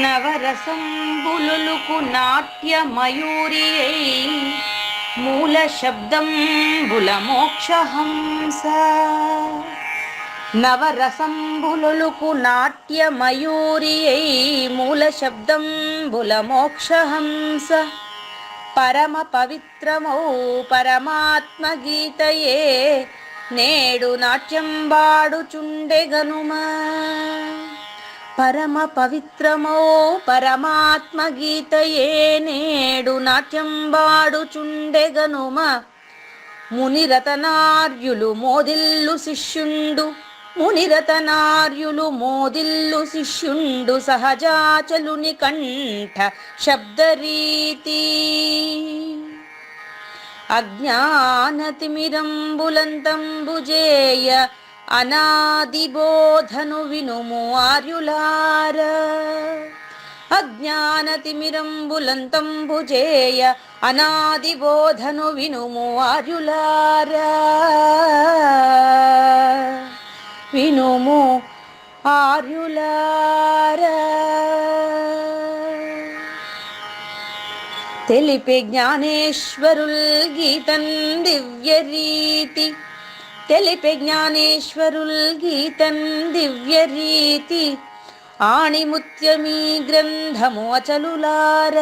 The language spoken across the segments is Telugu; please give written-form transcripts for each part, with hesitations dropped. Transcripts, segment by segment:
నవరసంబులుకు నాట్యమయూరియై మూల శబ్దంబుల మోక్షహంస. నవరసంబులుకు నాట్యమయూరియై మూల శబ్దంబుల మోక్షహంస. పరమ పవిత్రమౌ పరమాత్మ గీతయే నేడు నాట్యంబాడుచుండెగనుమా. పరమ పవిత్రమో పరమాత్మ గీతయే నేడు నాట్యంబాడుచుండెగనుమ. మునిరతనార్యులు మోదిల్లు శిష్యుండు, మునిరతనార్యులు మోదిల్లు శిష్యుండు సహజాచలుని కంఠ శబ్దరీతి. అజ్ఞానతిమిరంబులంతంబుజేయ అనాదిబోధను వినుము ఆర్యులార. అజ్ఞానతిమిరంబులంతంబుజేయ అనాదిబోధను వినుము ఆర్యులార. వినుము ఆర్యులార. తెలిపే జ్ఞానేశ్వరుల్ గీతన్ దివ్యరీతి. తెలిపే జ్ఞానేశ్వరుల్ గీతన్ దివ్యరీతి. ఆణిముత్యమీ గ్రంథము అచలులార.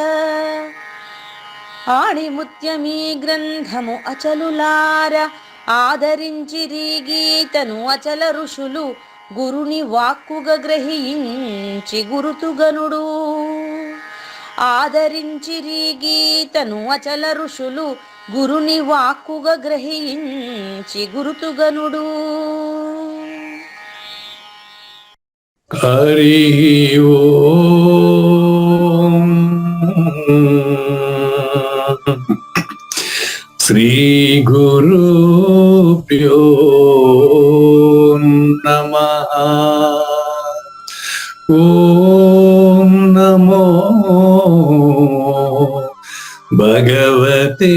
ఆణిముత్యమీ గ్రంథము అచలులార. ఆదరించిరి గీతను అచల ఋషులు గురుని వాక్కుగా గ్రహించి గురుతుగనుడు. ఆదరించిరి గీతను అచల ఋషులు గురుని వాక్కుగా గ్రహించి గురుతుగనుడు. హరి ఓం శ్రీ గురుభ్యో నమః. ఓం నమో భగవతే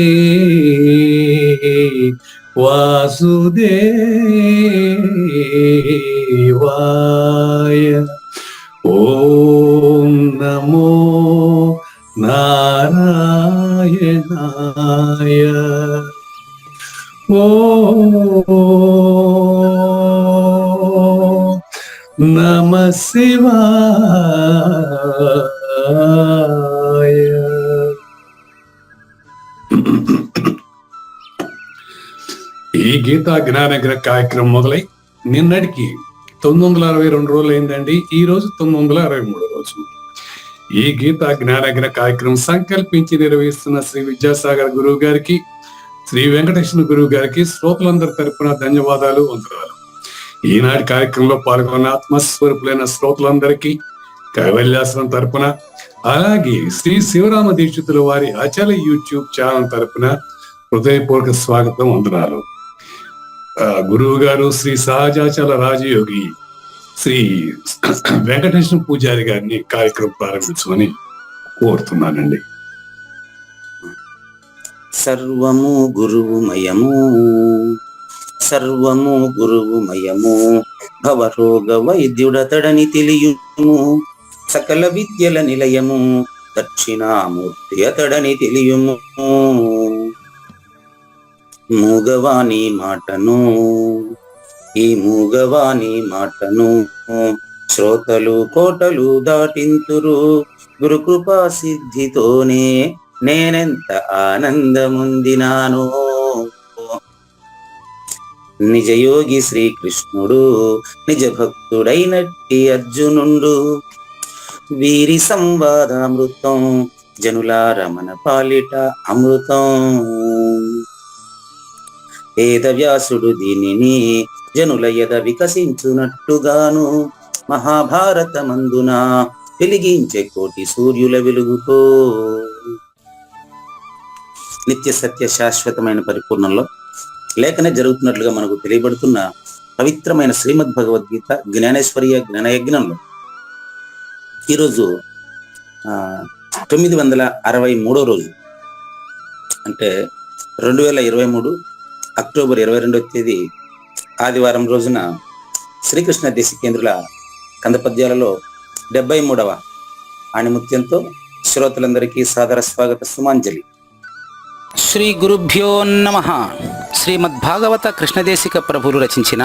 వాసుదేవాయ. ఓం నమో నారాయణాయ. ఓం నమః శివాయ. ఈ గీతా జ్ఞానగ్ర కార్యక్రమం మొదలై నిన్నటికి 962 రోజులు అయిందండి. ఈ రోజు 963 రోజు. ఈ గీతా జ్ఞానగ్ర కార్యక్రమం సంకల్పించి నిర్వహిస్తున్న శ్రీ విద్యాసాగర్ గురువు గారికి, శ్రీ వెంకటేశ్వర గురువు గారికి శ్రోతలందరి తరపున ధన్యవాదాలు, వందనాలు. ఈనాటి కార్యక్రమంలో పాల్గొన్న ఆత్మస్వరూపులైన శ్రోతలందరికీ కైవల్యాశ్రమం తరపున, అలాగే శ్రీ శివరామ దీక్షితుల వారి అచల యూట్యూబ్ ఛానల్ తరపున హృదయపూర్వక స్వాగతం, వందనాలు. గురువు గారు శ్రీ సహజాచల రాజయోగి శ్రీ వెంకటేశ్వర పూజారి గారిని కార్యక్రమం ప్రారంభించమని కోరుతున్నానండి. సర్వము గురువుమయము, సర్వము గురువుమయము. భవరోగ వైద్యుడతడని తెలియుము, సకల విద్యల నిలయము. దక్షిణామూర్తి అతడని తెలియుము. మూగవాణి మాటను, ఈ మూగవాణి మాటను శ్రోతలు కోటలు దాటింతురు. గురుకృపా సిద్ధితోనే నేనెంత ఆనందముందినాను. నిజయోగి శ్రీకృష్ణుడు నిజ భక్తుడైనట్టి అర్జునుండు. వీరి సంవాదామృతం జనుల రమణ పాలిట అమృతం. వేదవ్యాసుడు దీనిని జనుల ఎద వికసించునట్టుగాను మహాభారతమందున వెలిగించే కోటి సూర్యుల వెలుగుతో నిత్య సత్య శాశ్వతమైన పరిపూర్ణంలో లేఖనే జరుగుతున్నట్లుగా మనకు తెలియబడుతున్న పవిత్రమైన శ్రీమద్ భగవద్గీత జ్ఞానేశ్వర్య జ్ఞానయజ్ఞంలో ఈరోజు 963వ రోజు, అంటే 2023 అక్టోబర్ 22వ తేదీ ఆదివారం రోజున శ్రీకృష్ణ దేశికేంద్రుల కందపద్యాలలో 73వ ఆణిముత్యంతో శ్రోతలందరికీ సాదర స్వాగత సుమాంజలి. శ్రీ గురుభ్యో నమః. శ్రీమద్భాగవత కృష్ణదేశిక ప్రభులు రచించిన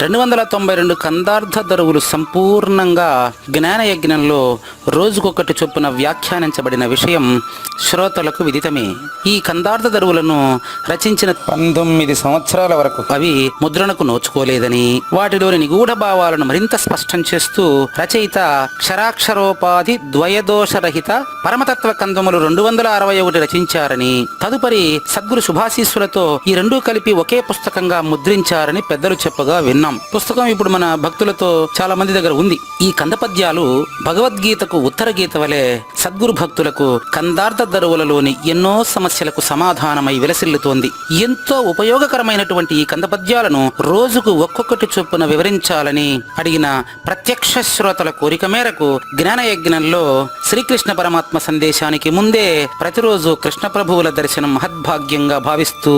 292 కందార్థ దరువులు సంపూర్ణంగా జ్ఞానయజ్ఞంలో రోజుకొకటి చొప్పున వ్యాఖ్యానించబడిన విషయం శ్రోతలకు విదితమే. ఈ కందార్థ దరువులను రచించిన 19 సంవత్సరాల వరకు అవి ముద్రణకు నోచుకోలేదని, వాటిలోని నిగూఢ భావాలను మరింత స్పష్టం చేస్తూ రచయిత క్షరాక్షరోపాధి ద్వయదోషరహిత పరమతత్వ కందములు 261 రచించారని, తదుపరి సద్గురు శుభాశీస్సులతో ఈ రెండూ కలిపి ఒకే పుస్తకంగా ముద్రించారని పెద్దలు చెప్పగా విన్నాం. పుస్తకం ఇప్పుడు మన భక్తులతో చాలా మంది దగ్గర ఉంది. ఈ కందపద్యాలు భగవద్గీతకు ఉత్తర గీత వలె సద్గురు భక్తులకు కందార్థ దరువులలోని ఎన్నో సమస్యలకు సమాధానమై విలసిల్లుతోంది. ఎంతో ఉపయోగకరమైనటువంటి ఈ కందపద్యాలను రోజుకు ఒక్కొక్కటి చొప్పున వివరించాలని అడిగిన ప్రత్యక్ష శ్రోతల కోరిక మేరకు జ్ఞానయజ్ఞంలో శ్రీకృష్ణ పరమాత్మ సందేశానికి ముందే ప్రతిరోజు కృష్ణ ప్రభువుల దర్శనం మహద్భాగ్యంగా భావిస్తూ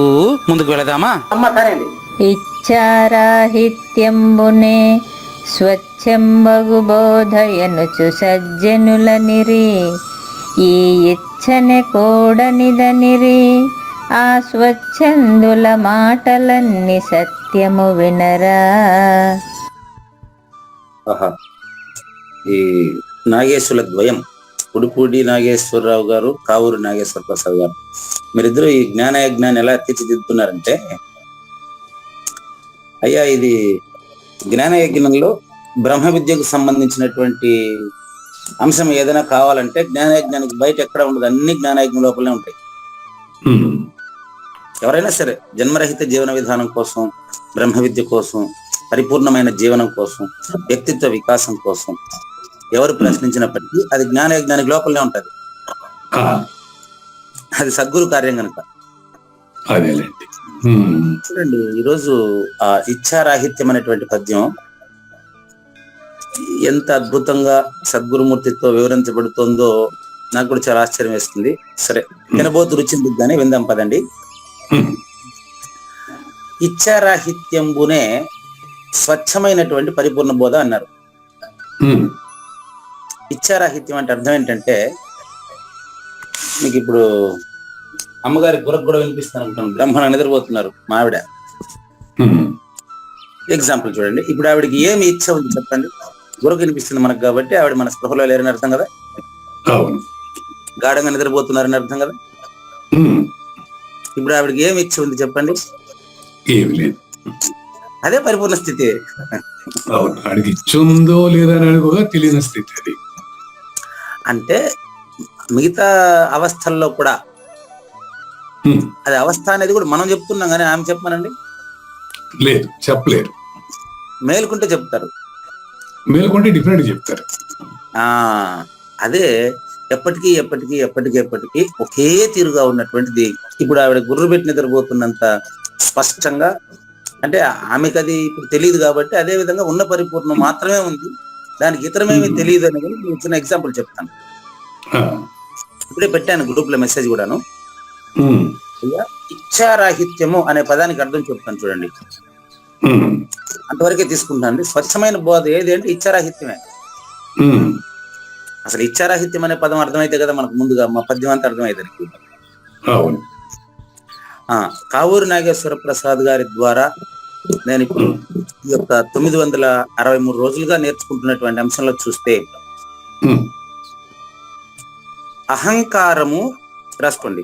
ముందుకు వెళదామా? ఇచ్చారాహిత్యంబునే స్వచ్ఛంబగు బోధయనుచు సజ్జనులనిరి, ఈ ఇచ్చనే కోడనిదనిరి, ఆ స్వచ్ఛందుల మాటలన్నీ సత్యము వినరా. ఈ నాగేశ్వరుల ద్వయం, ఉడుపూడి నాగేశ్వరరావు గారు, కావూరు నాగేశ్వర ప్రసాద్ గారు, మీరిద్దరూ ఈ జ్ఞానయజ్ఞాన్ని ఎలా తీర్చిదిద్దుతున్నారంటే, అయ్యా ఇది జ్ఞానయజ్ఞంలో బ్రహ్మ విద్యకు సంబంధించినటువంటి అంశం ఏదైనా కావాలంటే జ్ఞానయజ్ఞానికి బయట ఎక్కడ ఉండదు, అన్ని జ్ఞానయజ్ఞం లోపలనే ఉంటాయి. ఎవరైనా సరే జన్మరహిత జీవన విధానం కోసం, బ్రహ్మ విద్య కోసం, పరిపూర్ణమైన జీవనం కోసం, వ్యక్తిత్వ వికాసం కోసం ఎవరు ప్రశ్నించినప్పటికీ అది జ్ఞానయజ్ఞానికి లోపలనే ఉంటది. అది సద్గురు కార్యం కనుక. చూడండి, ఈరోజు ఆ ఇచ్చారాహిత్యం అనేటువంటి పద్యం ఎంత అద్భుతంగా సద్గురుమూర్తితో వివరించబడుతుందో నాకు కూడా చాలా ఆశ్చర్యం వేస్తుంది. సరే, తినబోతు రుచింది కానీ విందాం పదండి. ఇచ్చారాహిత్యంబునే స్వచ్ఛమైనటువంటి పరిపూర్ణ బోధ అన్నారు. ఇచ్చారాహిత్యం అంటే అర్థం ఏంటంటే, మీకు ఇప్పుడు అమ్మగారి గురకు కూడా వినిపిస్తాను అనుకుంటాను. బ్రహ్మణ నిద్రపోతున్నారు మా ఆవిడ. ఎగ్జాంపుల్ చూడండి, ఇప్పుడు ఆవిడకి ఏమి ఇచ్చ ఉంది చెప్పండి. గురకు వినిపిస్తుంది మనకు కాబట్టి ఆవిడ మన స్పృహలో లేరని అర్థం కదా, గాఢంగా నిద్రపోతున్నారని అర్థం కదా. ఇప్పుడు ఆవిడకి ఏమి ఇచ్చ ఉంది చెప్పండి. అదే పరిపూర్ణ స్థితి. ఇచ్చుందో లేదా తెలియని స్థితి అది. అంటే మిగతా అవస్థల్లో కూడా అది అవస్థ అనేది కూడా మనం చెప్తున్నాం కానీ ఆమె చెప్పమనండి, లేదు చెప్పలేరు. మేలుకుంటే చెప్తారు, మేలుకుంటే డిఫరెంట్ చెప్తారు. అదే ఎప్పటికీ ఎప్పటికీ ఎప్పటికీ ఎప్పటికీ ఒకే తీరుగా ఉన్నటువంటిది. ఇప్పుడు ఆవిడ గుర్రు పెట్టి నిద్రపోతున్నంత స్పష్టంగా, అంటే ఆమెకు అది ఇప్పుడు తెలియదు కాబట్టి అదే విధంగా ఉన్న పరిపూర్ణం మాత్రమే ఉంది, దానికి ఇతరమేమి తెలియదు అని చిన్న ఎగ్జాంపుల్ చెప్తాను. ఇప్పుడే పెట్టాను గ్రూప్ లో మెసేజ్ కూడాను. ఇచ్చారాహిత్యము అనే పదానికి అర్థం చెప్తాను చూడండి, అంతవరకే తీసుకుంటాను. స్వచ్ఛమైన బోధ ఏది అంటే ఇచ్చారాహిత్యమే. అసలు ఇచ్చారాహిత్యం అనే పదం అర్థమైతే కదా మనకు ముందుగా మా పద్యం అంతా అర్థమైతే. కావూరు నాగేశ్వర ప్రసాద్ గారి ద్వారా నేను ఇప్పుడు ఈ యొక్క 963 రోజులుగా నేర్చుకుంటున్నటువంటి అంశంలో చూస్తే, అహంకారము రాసుకోండి.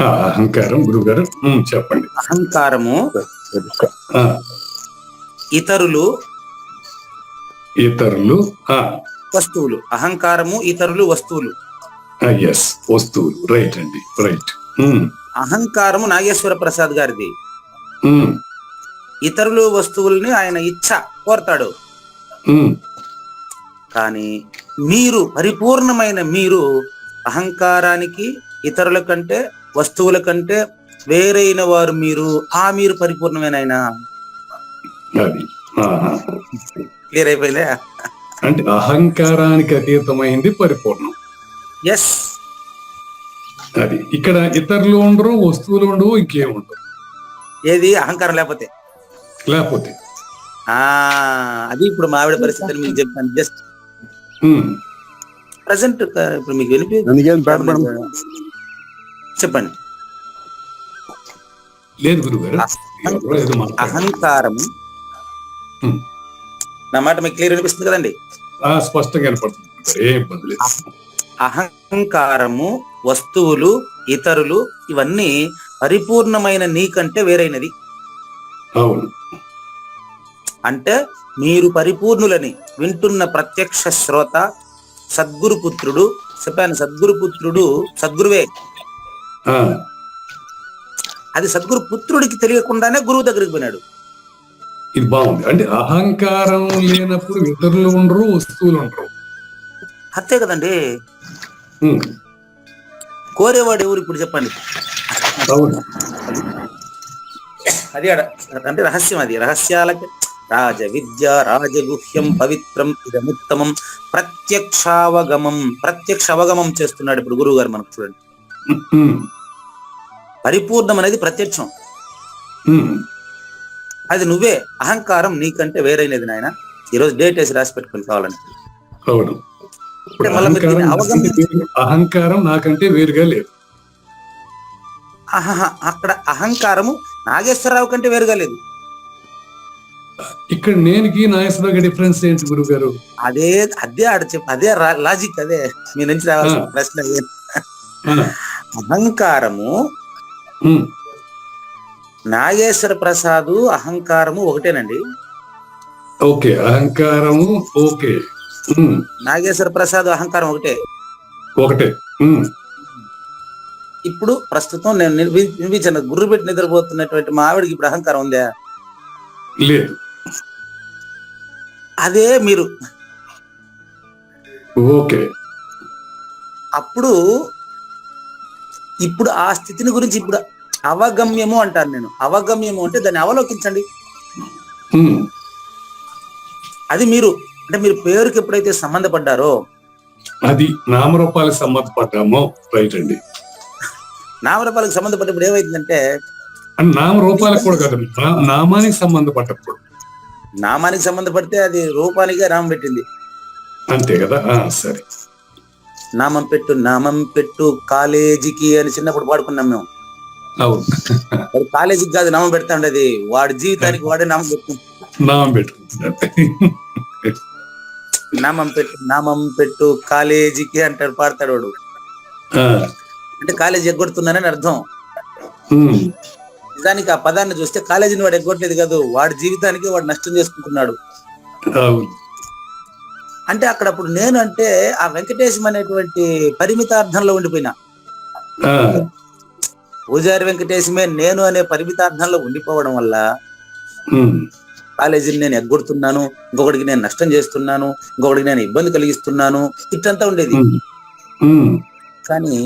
అహంకారం గురుగారు చెప్పండి. అహంకారము ఇతరులు వస్తువులు. అహంకారము ఇతరులు వస్తువులు. వస్తువులు, రైట్ అండి, రైట్. అహంకారము నాగేశ్వర ప్రసాద్ గారిది. ఇతరులు వస్తువుల్ని ఆయన ఇచ్చ కోరతాడు. కానీ మీరు పరిపూర్ణమైన మీరు అహంకారానికి, ఇతరుల కంటే, వస్తువుల కంటే వేరైన వారు మీరు. మీరు పరిపూర్ణమైన ఆయన. క్లియర్ అయిపోయిందా? అంటే అహంకారానికి అతీతమైంది పరిపూర్ణం. ఎస్, అది ఇక్కడ ఇతరులు ఉండరు, వస్తువులు ఉండవు, ఇంకేముండవు. ఏది అహంకారం లేకపోతే అది ఇప్పుడు మా ఆవిడ పరిస్థితిని మీకు చెప్తాను. జస్ట్ ప్రజెంట్ ఇప్పుడు మీకు అందుకేం బయటపడం చెప్పండి. లేదు గురుగారు, ఎవరో ఏదో మాట్లాడారు. అహంకారము, ఉమ్. నా మాట మీకు క్లియర్ అనిపిస్తుంది కదండి. స్పష్టంగా కనపడుతుంది గురుగారు, ఏ ఇబ్బంది లేదు. అహంకారము, వస్తువులు, ఇతరులు ఇవన్నీ పరిపూర్ణమైన నీకంటే వేరైనది. అవును. అంటే మీరు పరిపూర్ణులని వింటున్న ప్రత్యక్ష శ్రోత సద్గురు పుత్రుడు. చెప్పాను, సద్గురు పుత్రుడు సద్గురువే. ఆ, అది సద్గురు పుత్రుడికి తెలియకుండానే గురువు దగ్గరికి పోయినాడు. ఇది బాగుంది. అంటే అహంకారం లేనప్పుడు ఇతరులు ఉండరు, వస్తువులు ఉండరు. అంతే కదండి. ఉమ్. కోరేవాడు ఎవరు ఇప్పుడు చెప్పండి. అవును. అది అంటే రహస్యం. అది రహస్యాలకి రాజ విద్య రాజగుహ్యం పవిత్రం ఇదముత్తమం ప్రత్యక్షావగమం. ప్రత్యక్ష అవగమం చేస్తున్నాడు ఇప్పుడు గురువు గారు మనకు. చూడండి, ఉమ్. పరిపూర్ణం అనేది ప్రత్యక్షం. ఉమ్. అది నువ్వే. అహంకారం నీకంటే వేరైనది నాయన. ఈరోజు డేట్ వేసి రాసి పెట్టుకుని కావాలని. అవును. ఇప్పుడు మళ్ళీ మీరు దీన్ని అహంకారం నాకంటే వేరుగా లేదు. అక్కడ అహంకారము నాగేశ్వరరావు కంటే వేరుగా లేదు. ఇక్కడ నేనుకి నాగేశ్వరరావుకి డిఫరెన్స్ ఏంటి గురువు గారు? అదే అదే అదే లాజిక్. అదే మీ నుంచి రావాల్సిన ప్రశ్న. అహంకారము, ఉమ్. నాగేశ్వర ప్రసాద్ అహంకారము ఒకటేనండి. ఓకే, అహంకారము ఓకే. ఉమ్. నాగేశ్వర ప్రసాద్ అహంకారం ఒకటే. ఒకటే. ఉమ్. ఇప్పుడు ప్రస్తుతం నేను వినిపించాను, గుర్రు పెట్టి నిద్రపోతున్నటువంటి మా ఆవిడకి ఇప్పుడు అహంకారం ఉందా? లేదు. అదే మీరు. ఓకే. అప్పుడు ఇప్పుడు ఆ స్థితిని గురించి ఇప్పుడు అవగమ్యము అంటాను నేను. అవగమ్యము అంటే దాన్ని అవలోకించండి. ఉమ్. అది మీరు. అంటే మీరు పేరుకి ఎప్పుడైతే సంబంధపడ్డారో, అది నామరూపాలకు సంబంధపడ్డామో రైట్ అండి. నామరూపాలకు సంబంధపడ్డప్పుడు ఏమైందంటే, నామరూపాలకు కూడా కాదు, నామానికి సంబంధపడ్డప్పుడు. నామానికి సంబంధపడితే అది రూపానికే నామం పెట్టింది. అంతే కదా. సరే. నామం పెట్టు కాలేజీకి అని చిన్నప్పుడు పాడుకున్నాం మేము. అవును. వాడు కాలేజీకి కాదు నామం పెడతా ఉండేది, వాడి జీవితానికి వాడే నామం నామం పెట్టుకుంటున్నారు. నామం పెట్టు కాలేజీకి అంటాడు, పాడతాడు వాడు. అంటే కాలేజీ ఎగ్గొడుతున్నానని అర్థం. నిజానికి ఆ పదాన్ని చూస్తే కాలేజీని వాడు ఎగ్గొట్టలేదు కాదు, వాడి జీవితానికి వాడు నష్టం చేసుకుంటున్నాడు. అంటే అక్కడ అప్పుడు నేను అంటే ఆ వెంకటేశం అనేటువంటి పరిమితార్థంలో ఉండిపోయినా. పూజారి వెంకటేశమే నేను అనే పరిమితార్థంలో ఉండిపోవడం వల్ల కాలేజీని నేను ఎగ్గొడుతున్నాను, ఇంకొకటికి నేను నష్టం చేస్తున్నాను, ఇంకొకటికి నేను ఇబ్బంది కలిగిస్తున్నాను, ఇట్టంతా ఉండేది. కానీ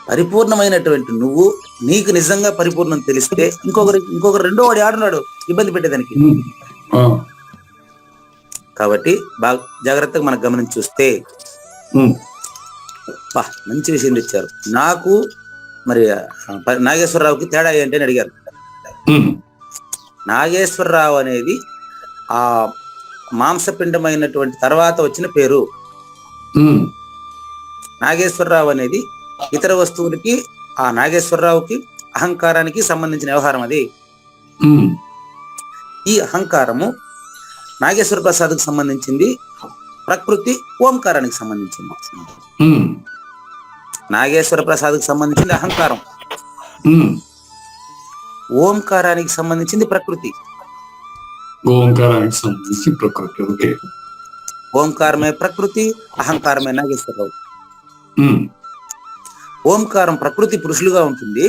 పరిపూర్ణమైనటువంటి నువ్వు, నీకు నిజంగా పరిపూర్ణం తెలిస్తే ఇంకొకరు రెండో వాడు ఆడున్నాడు ఇబ్బంది పెట్టేదానికి. కాబట్టి బాగా జాగ్రత్తగా మనకు గమనించి చూస్తే మంచి విషయం తెచ్చారు. నాకు మరి నాగేశ్వరరావుకి తేడా ఏంటి అని అడిగారు. నాగేశ్వరరావు అనేది ఆ మాంసపిండమైనటువంటి తర్వాత వచ్చిన పేరు. నాగేశ్వరరావు అనేది ఇతర వస్తువులకి, ఆ నాగేశ్వరరావుకి అహంకారానికి సంబంధించిన వ్యవహారం అది. ఈ అహంకారము నాగేశ్వర ప్రసాద్కి సంబంధించింది, ప్రకృతి ఓంకారానికి సంబంధించింది. నాగేశ్వర ప్రసాద్కి సంబంధించింది అహంకారం, ఓంకారానికి సంబంధించింది ప్రకృతి. ఓంకారానికి సంబంధించి ప్రకృతి. ఓకే. ఓంకారమే ప్రకృతి, అహంకారమే నాగేశ్వరరావు. ఓంకారం ప్రకృతి పురుషులుగా ఉంటుంది,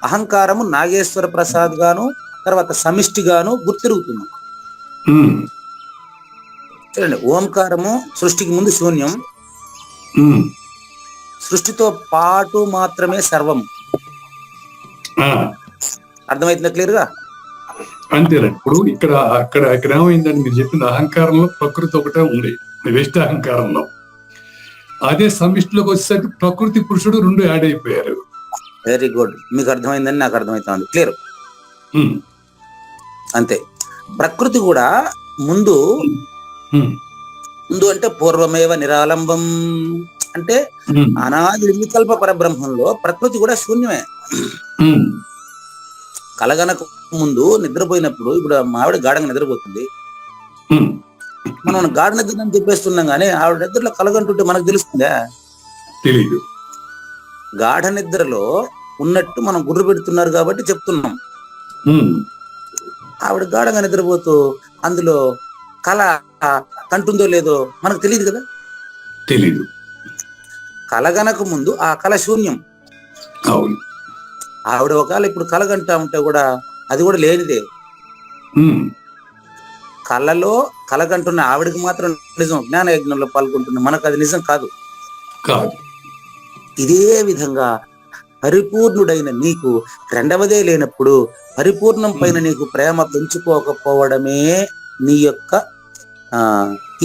అహంకారము నాగేశ్వర ప్రసాద్ గాను తర్వాత సమిష్టిగాను గుర్తిరుగుతుంది. చూడండి, ఓంకారము సృష్టికి ముందు శూన్యం, సృష్టితో పాటు మాత్రమే సర్వం. అర్థమవుతుందా క్లియర్ గా? అంతేనండి. ఇప్పుడు ఇక్కడ ఏమైందని మీరు చెప్పిన అహంకారంలో ప్రకృతి ఒకటే ఉంది, వెస్ట్ అహంకారంలో. అదే సమిష్టిలోకి వచ్చేసరికి ప్రకృతి పురుషుడు రెండు యాడ్ అయిపోయారు. వెరీ గుడ్, మీకు అర్థమైందని నాకు అర్థమవుతుంది. క్లియర్. అంతే. ప్రకృతి కూడా ముందు ముందు అంటే పూర్వమేవ నిరాలంబం అంటే ఉమ్, అనాది నిర్వికల్ప పరబ్రహ్మంలో ప్రకృతి కూడా శూన్యమే. ఉమ్, కలగనకు ముందు నిద్రపోయినప్పుడు, ఇప్పుడు మా ఆవిడ గాఢంగా నిద్రపోతుంది, ఉమ్, మనం గాఢ నిద్ర అని చెప్పేస్తున్నాం కానీ ఆవిడ నిద్రలో కలగంటుంటే మనకు తెలుస్తుందా? తెలీదు. గాఢ నిద్రలో ఉన్నట్టు మనం గుర్రు పెడుతున్నారు కాబట్టి చెప్తున్నాం. ఉమ్, ఆవిడ గాఢంగా నిద్రపోతూ అందులో కళ కంటుందో లేదో మనకు తెలియదు కదా. తెలీదు. కలగనకు ముందు ఆ కళ శూన్యం. అవును. ఆవిడ ఒకవేళ ఇప్పుడు కలగంటా ఉంటే కూడా అది కూడా లేనిదే. ఉమ్, కళలో కలగంటున్న ఆవిడకి మాత్రం నిజం, జ్ఞాన యజ్ఞంలో పాల్గొంటున్న మనకు అది నిజం కాదు. కాదు. ఇదే విధంగా పరిపూర్ణుడైన నీకు రెండవదే లేనప్పుడు పరిపూర్ణం పైన నీకు ప్రేమ పెంచుకోకపోవడమే నీ యొక్క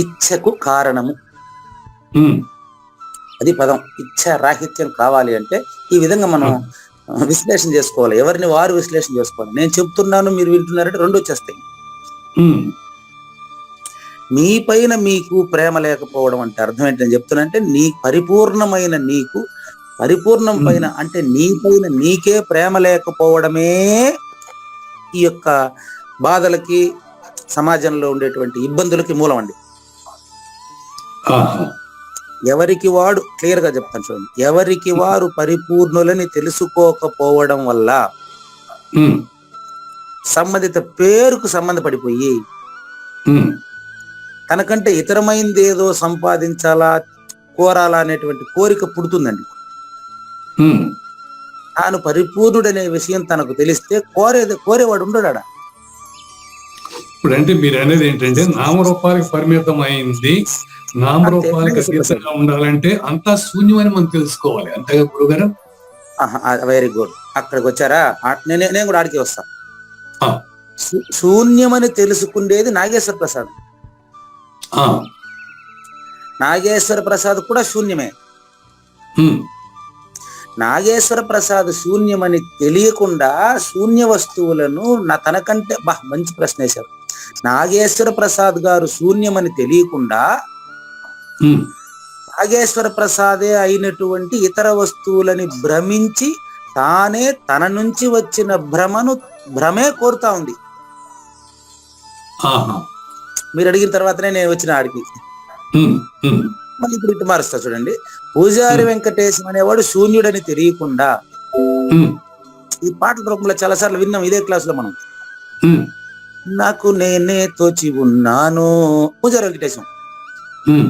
ఇచ్ఛకు కారణము. ఉమ్, అది పదం. ఇచ్ఛ రాహిత్యం కావాలి అంటే ఈ విధంగా మనం విశ్లేషణ చేసుకోవాలి, ఎవరిని వారు విశ్లేషణ చేసుకోవాలి. నేను చెప్తున్నాను, మీరు వింటున్నారంటే రెండు వచ్చేస్తాయి. ఉమ్, మీ పైన మీకు ప్రేమ లేకపోవడం అంటే అర్థం ఏంటి నేను చెప్తున్నా అంటే, నీ పరిపూర్ణమైన నీకు పరిపూర్ణం పైన అంటే నీ పైన నీకే ప్రేమ లేకపోవడమే ఈ యొక్క బాధలకి, సమాజంలో ఉండేటువంటి ఇబ్బందులకి మూలం అండి. ఆహా. ఎవరికి వాడు, క్లియర్ గా చెప్తాను చూడండి, ఎవరికి వారు పరిపూర్ణులని తెలుసుకోకపోవడం వల్ల ఉమ్, సంబంధిత పేరుకు సంబంధపడిపోయి ఉమ్, తనకంటే ఇతరమైంది ఏదో సంపాదించాలా, కోరాలా అనేటువంటి కోరిక పుడుతుందండి. ఉమ్. తాను పరిపూర్ణుడనే విషయం తనకు తెలిస్తే కోరేవాడు ఉండడా? ఇప్పుడు అంటే మీరు అనేది ఏంటంటే నామరూపాలకు పరిమితం అయింది, నామరూపాలకు అతీతంగా ఉండాలంటే అంతా శూన్యమని మనం తెలుసుకోవాలి. అంతేగా గురుగారు? వెరీ గుడ్, అక్కడికి వచ్చారా? నేను కూడా ఆడికి వస్తా. ఆ, శూన్యమని తెలుసుకుండేది నాగేశ్వర ప్రసాద్. ఆ, నాగేశ్వర ప్రసాద్ కూడా శూన్యమే. ఉమ్, నాగేశ్వర ప్రసాద్ శూన్యమని తెలియకుండా శూన్య వస్తువులను తనకంటే మంచి ప్రశ్న వేశారు. నాగేశ్వర ప్రసాద్ గారు శూన్యమని తెలియకుండా ఉమ్, నాగేశ్వర ప్రసాదే అయినటువంటి ఇతర వస్తువులని భ్రమించి తానే తన నుంచి వచ్చిన భ్రమే కోరుతా ఉంది. ఆహా. మీరు అడిగిన తర్వాతనే నేను వచ్చిన ఆడికి. ఉమ్, ఉమ్, మళ్ళీ ఇప్పుడు ఇటు మారుస్తా చూడండి. పూజారి వెంకటేశం అనేవాడు శూన్యుడని తెలియకుండా, ఉమ్, ఈ పాటల రూపంలో చాలా సార్లు విన్నాం ఇదే క్లాస్ లో మనం. ఉమ్, నాకు నేనే తోచి ఉన్నాను, పూజారి వెంకటేశం. ఉమ్,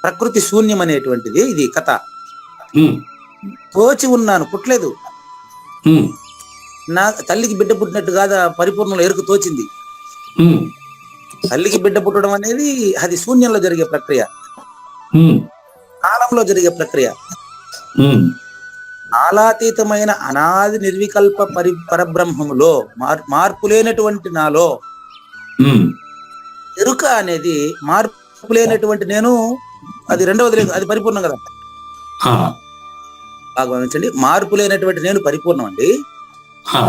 ప్రకృతి శూన్యం అనేటువంటిది ఇది కథ. ఉమ్, తోచి ఉన్నాను, పుట్టలేదు. ఉమ్, నా తల్లికి బిడ్డ పుట్టినట్టు కాదు పరిపూర్ణంలో ఎరుకు తోచింది. ఉమ్, తల్లికి బిడ్డ పుట్టడం అనేది అది శూన్యంలో జరిగే ప్రక్రియ, ఉమ్, కాలంలో జరిగే ప్రక్రియ. ఉమ్, కాలాతీతమైన అనాది నిర్వికల్ప పరబ్రహ్మములో మార్పు లేనటువంటి నాలో ఉమ్, ఎరుక అనేది మార్పు లేనటువంటి నేను, అది రెండవది, అది పరిపూర్ణం కదా. ఆ, బాగా గమనించండి, మార్పు లేనటువంటి నేను పరిపూర్ణం అండి. ఆ,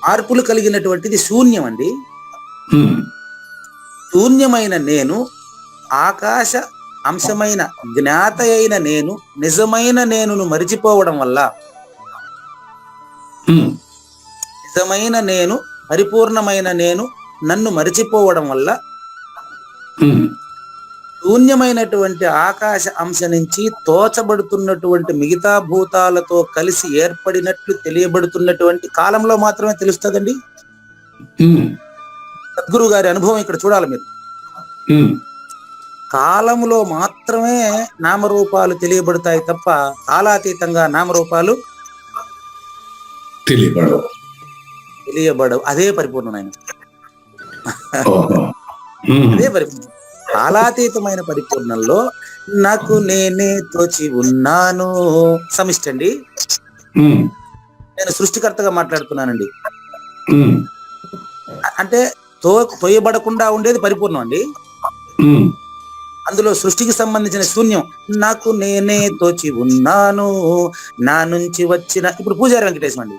మార్పులు కలిగినటువంటిది శూన్యం అండి. ఉమ్, శూన్యమైన నేను, ఆకాశ అంశమైన జ్ఞాత అయిన నేను, నిజమైన నేనును మరిచిపోవడం వల్ల, ఉమ్, నిజమైన నేను, పరిపూర్ణమైన నేను నన్ను మరిచిపోవడం వల్ల ఉమ్, శూన్యమైనటువంటి ఆకాశ అంశ నుంచి తోచబడుతున్నటువంటి మిగతా భూతాలతో కలిసి ఏర్పడినట్లు తెలియబడుతున్నటువంటి కాలంలో మాత్రమే తెలుస్తుందండి. ఉమ్, సద్గురు గారి అనుభవం ఇక్కడ చూడాలి మీరు. ఉమ్, కాలములో మాత్రమే నామరూపాలు తెలియబడతాయి తప్ప కాలాతీతంగా నామరూపాలు తెలియబడవు. అదే పరిపూర్ణమైన, అదే పరిపూర్ణం. కాలాతీతమైన పరిపూర్ణంలో నాకు నేనే తోచి ఉన్నాను సమిష్టి అండి. నేను సృష్టికర్తగా మాట్లాడుతున్నానండి. అంటే తోయబడకుండా ఉండేది పరిపూర్ణం అండి. అందులో సృష్టికి సంబంధించిన శూన్యం, నాకు నేనే తోచి ఉన్నాను, నా నుంచి వచ్చిన, ఇప్పుడు పూజారి వెంకటేశం అండి,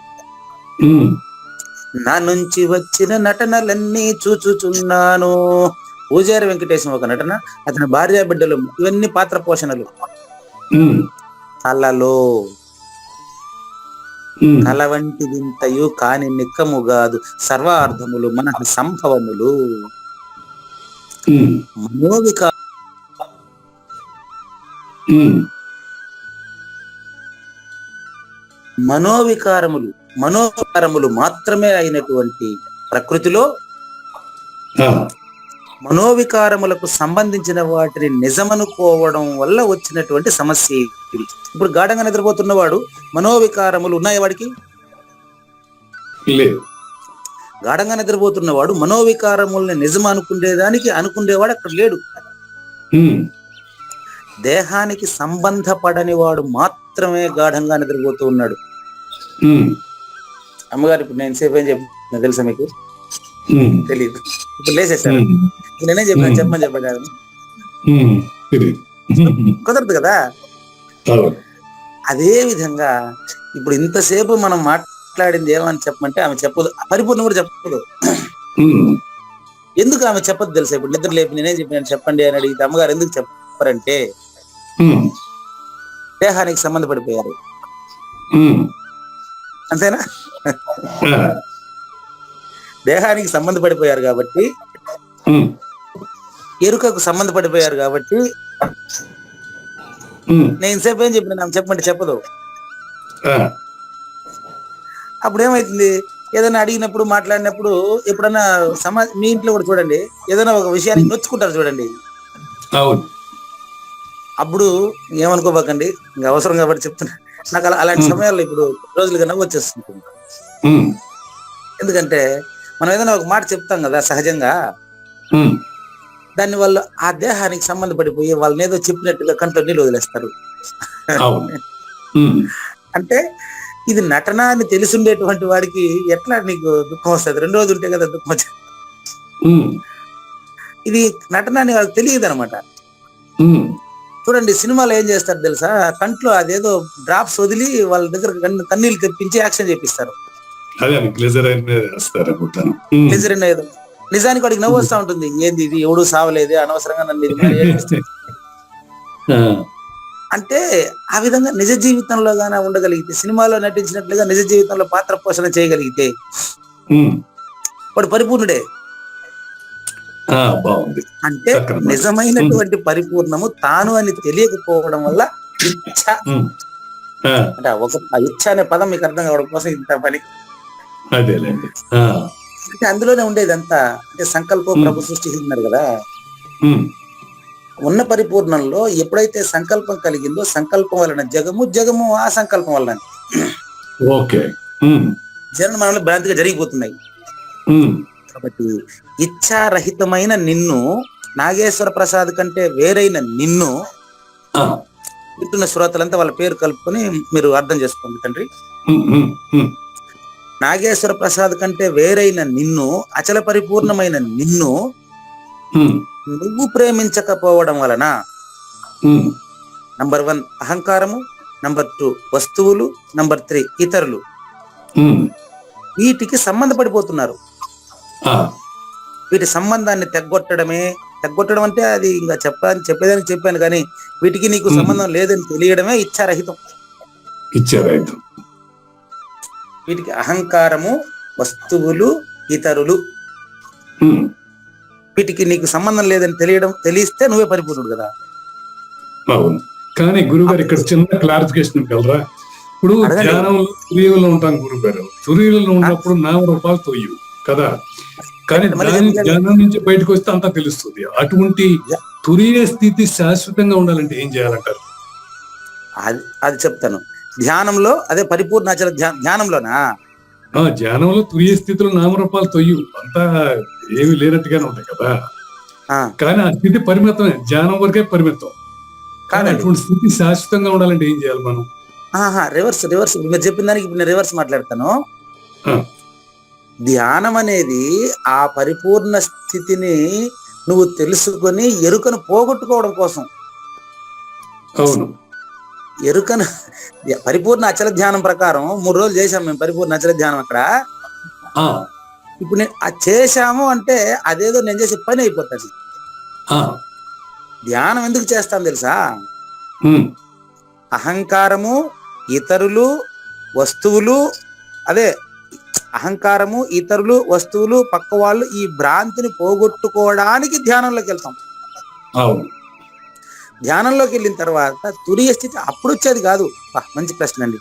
నా నుంచి వచ్చిన నటనలన్నీ చూచుచున్నాను, పూజారి వెంకటేశం ఒక నటన, అతని భార్య బిడ్డలు ఇవన్నీ పాత్ర పోషణలు. ఉమ్, కళలో ఉమ్, కళ వంటి వింతయు కాని నిక్కముగాదు సర్వార్థములు మన సంభవములు. ఉమ్, మనోవికా ఉమ్, మనోవికారములు మాత్రమే అయినటువంటి ప్రకృతిలో ఆ, మనోవికారములకు సంబంధించిన వాటిని నిజమనుకోవడం వల్ల వచ్చినటువంటి సమస్య ఇది. ఇప్పుడు గాఢంగా నిద్రపోతున్నవాడు మనోవికారములు ఉన్నాయి వాడికి? లేదు. గాఢంగా నిద్రపోతున్నవాడు మనోవికారముల్ని నిజం అనుకునేవాడు అక్కడ లేడు. ఉమ్, దేహానికి సంబంధపడని వాడు మాత్రమే గాఢంగా నిద్రపోతూ ఉన్నాడు. ఉమ్, అమ్మగారు ఇప్పుడు నేను సేపు ఏం చెప్పిన తెలుసా మీకు? ఉమ్, తెలియదు. ఇప్పుడు లేసేసాడు. ఉమ్, నేనేం చెప్పాను చెప్పండి. ఉమ్, తెలియదు. కుదరదు కదా. అవును. అదే విధంగా ఇప్పుడు ఇంతసేపు మనం మాట్లాడింది ఏమని చెప్పమంటే ఆమె చెప్పదు, పరిపూర్ణ కూడా చెప్పదు. ఉమ్, ఎందుకు ఆమె చెప్పదు తెలుసా? ఇప్పుడు నిద్ర లేపి నేనేం చెప్పాను చెప్పండి అని అడిగితే అమ్మగారు ఎందుకు చెప్పారంటే ఉమ్, దేహానికి సంబంధపడిపోయారు. ఉమ్, అంతేనా? ఆ, దేహానికి సంబంధపడిపోయారు కాబట్టి, ఉమ్, ఎరుకకు సంబంధపడిపోయారు కాబట్టి ఉమ్, నేను ఇంతసేపు ఏం చెప్పిన ఆమె చెప్పమంటే చెప్పదు. ఆ, అప్పుడు ఏమైతుంది? ఏదైనా అడిగినప్పుడు మాట్లాడినప్పుడు ఎప్పుడన్నా మీ ఇంట్లో కూడా చూడండి, ఏదైనా ఒక విషయానికి నొచ్చుకుంటారు చూడండి. అవును. అప్పుడు ఏమనుకోబాకండి, ఇంకా అవసరం కాబట్టి చెప్తున్నా. నాకు అలాంటి సమయాల్లో ఇప్పుడు రోజులుగా నవ్వు వచ్చేస్తుంది. ఉమ్, ఎందుకంటే మనం ఏదైనా ఒక మాట చెప్తాం కదా సహజంగా, ఉమ్, దాన్ని వాళ్ళు ఆ దేహానికి సంబంధపడిపోయి వాళ్ళని ఏదో చెప్పినట్టుగా కంట్లో నీళ్ళు వదిలేస్తారు. అవును. ఉమ్, అంటే ఇది నటన అని తెలిసిండేటువంటి వాడికి ఎట్లా నీకు దుఃఖం వస్తుంది? 2 రోజులు ఉంటే కదా దుఃఖం వచ్చేది. ఉమ్, ఇది నటన అని వాళ్ళకి తెలియదు అనమాట. ఉమ్, చూడండి సినిమాలో ఏం చేస్తారు తెలుసా? కంట్లో అదేదో డ్రాప్స్ వదిలి వాళ్ళ దగ్గర కన్నీళ్ళు తెప్పించి యాక్షన్ చేపిస్తారు. అదే గ్లిజర్ వేస్తారు అనుకుంటాను. ఉమ్, నిజం ఏదో నిజానికి వాడికి నవ్వు వస్తూ ఉంటుంది. ఏంది ఇది, ఎవడు సావలేదే, అనవసరంగా నన్ను ఇది మరి ఏడిపిస్తుంది. ఆ, అంటే ఆ విధంగా నిజ జీవితంలో గానే ఉండగలిగితే, సినిమాలో నటించినట్లుగా నిజ జీవితంలో పాత్ర పోషణ చేయగలిగితే ఉమ్, వాడు పరిపూర్ణుడే. ఆ, బాగుంది. అంటే చక్కని మాట. నిజమైనటువంటి పరిపూర్ణము తాను అని తెలియకపోవడం వల్ల ఇచ్ఛ, ఉమ్, ఆ, అంటే ఆ ఇచ్ఛ అనే పదం మీకు అర్థం కావడం కోసం ఇంత పని. అదేలేండి. ఆ, అంటే అందులోనే ఉండేది అంతా. అంటే సంకల్పం ప్రభు సృష్టిస్తున్నారు కదా. ఉమ్, ఉన్న పరిపూర్ణంలో ఎప్పుడైతే సంకల్పం కలిగిందో, సంకల్పం వలన జగము, జగము ఆ సంకల్పం వలన. ఓకే. ఉమ్, జనం మనలో భ్రాంతిగా జరిగిపోతున్నాయి. ఉమ్, కాబట్టి ఇచ్ఛారహితమైన నిన్ను, నాగేశ్వర ప్రసాద్ కంటే వేరైన నిన్ను ఆ, వింటున్న శ్రోతలంతా వాళ్ళ పేరు కలుపుకొని మీరు అర్థం చేసుకోండి తండ్రి. ఉమ్, ఉమ్, ఉమ్, నాగేశ్వర ప్రసాద్ కంటే వేరైన నిన్ను, అచల పరిపూర్ణమైన నిన్ను ఉమ్, నువ్వు ప్రేమించకపోవడం వలన ఉమ్, నంబర్ 1 అహంకారము, నంబర్ 2 వస్తువులు, నంబర్ 3 ఇతరులు, ఉమ్, వీటికి సంబంధపడిపోతున్నారు. ఆ, వీటి సంబంధాన్ని తెగ్గొట్టడం అంటే అది ఇంకా చెప్పేదానికి చెప్పాను కానీ వీటికి నీకు సంబంధం లేదని తెలియడమే ఇచ్ఛారహితం. ఇచ్చారైతే. వీటికి అహంకారము, వస్తువులు, ఇతరులు, ఉమ్, వీటికి నీకు సంబంధం లేదని తెలిస్తే నువ్వే పరిపూర్ణుడు కదా. అవును. కానీ గురుగారు ఇక్కడ చిన్న క్లారిఫికేషన్ ఇవ్వగలరా? ఇప్పుడు అడగండి. ధ్యానంలో తురియంలో ఉంటాం గురుగారు. తురియంలో ఉన్నప్పుడు నామరూపాలు తొయ్యు కదా. కానీ ధ్యానం నుంచి బయటకు వస్తే అంతా తెలుస్తుంది. అటువంటి తురియ స్థితి శాశ్వతంగా ఉండాలంటే ఏం చేయాలంటారు? అది చెప్తాను. ధ్యానంలో అదే పరిపూర్ణ అచల ధ్యానంలోనా? ధ్యానంలో తురియ స్థితిలో నామరూపాలు తొయ్యు, అంతా ఏమి లేనట్టుగానే ఉంటాయి కదా. కానీ ఆ స్థితి పరిమితమే, ధ్యానం వరకే పరిమితం. కానీ అటువంటి స్థితి శాశ్వతంగా ఉండాలంటే ఏం చేయాలి మనం? రివర్స్ మీరు చెప్పిన దానికి ఇప్పుడు నేను రివర్స్ మాట్లాడతాను. ధ్యానం అనేది ఆ పరిపూర్ణ స్థితిని నువ్వు తెలుసుకొని ఎరుకను పోగొట్టుకోవడం కోసం. అవును. ఎరుకను పరిపూర్ణ అచల ధ్యానం ప్రకారం 3 రోజులు చేశాం మేము పరిపూర్ణ అచల ధ్యానం. అక్కడ ఆ, ఇప్పుడు నేను అది చేశాము అంటే అదేదో నేను చేసే పని అయిపోతుంది. ఆ, ధ్యానం ఎందుకు చేస్తాం తెలుసా? ఉమ్, అహంకారము, ఇతరులు, వస్తువులు, అదే అహంకారము, ఇతరులు, వస్తువులు, పక్క వాళ్ళు, ఈ భ్రాంతిని పోగొట్టుకోవడానికి ధ్యానంలోకి వెళ్తాం. అవును. ధ్యానంలోకి వెళ్ళిన తర్వాత తురియ స్థితి అప్పుడు వచ్చేది కాదు. మంచి ప్రశ్న అండి,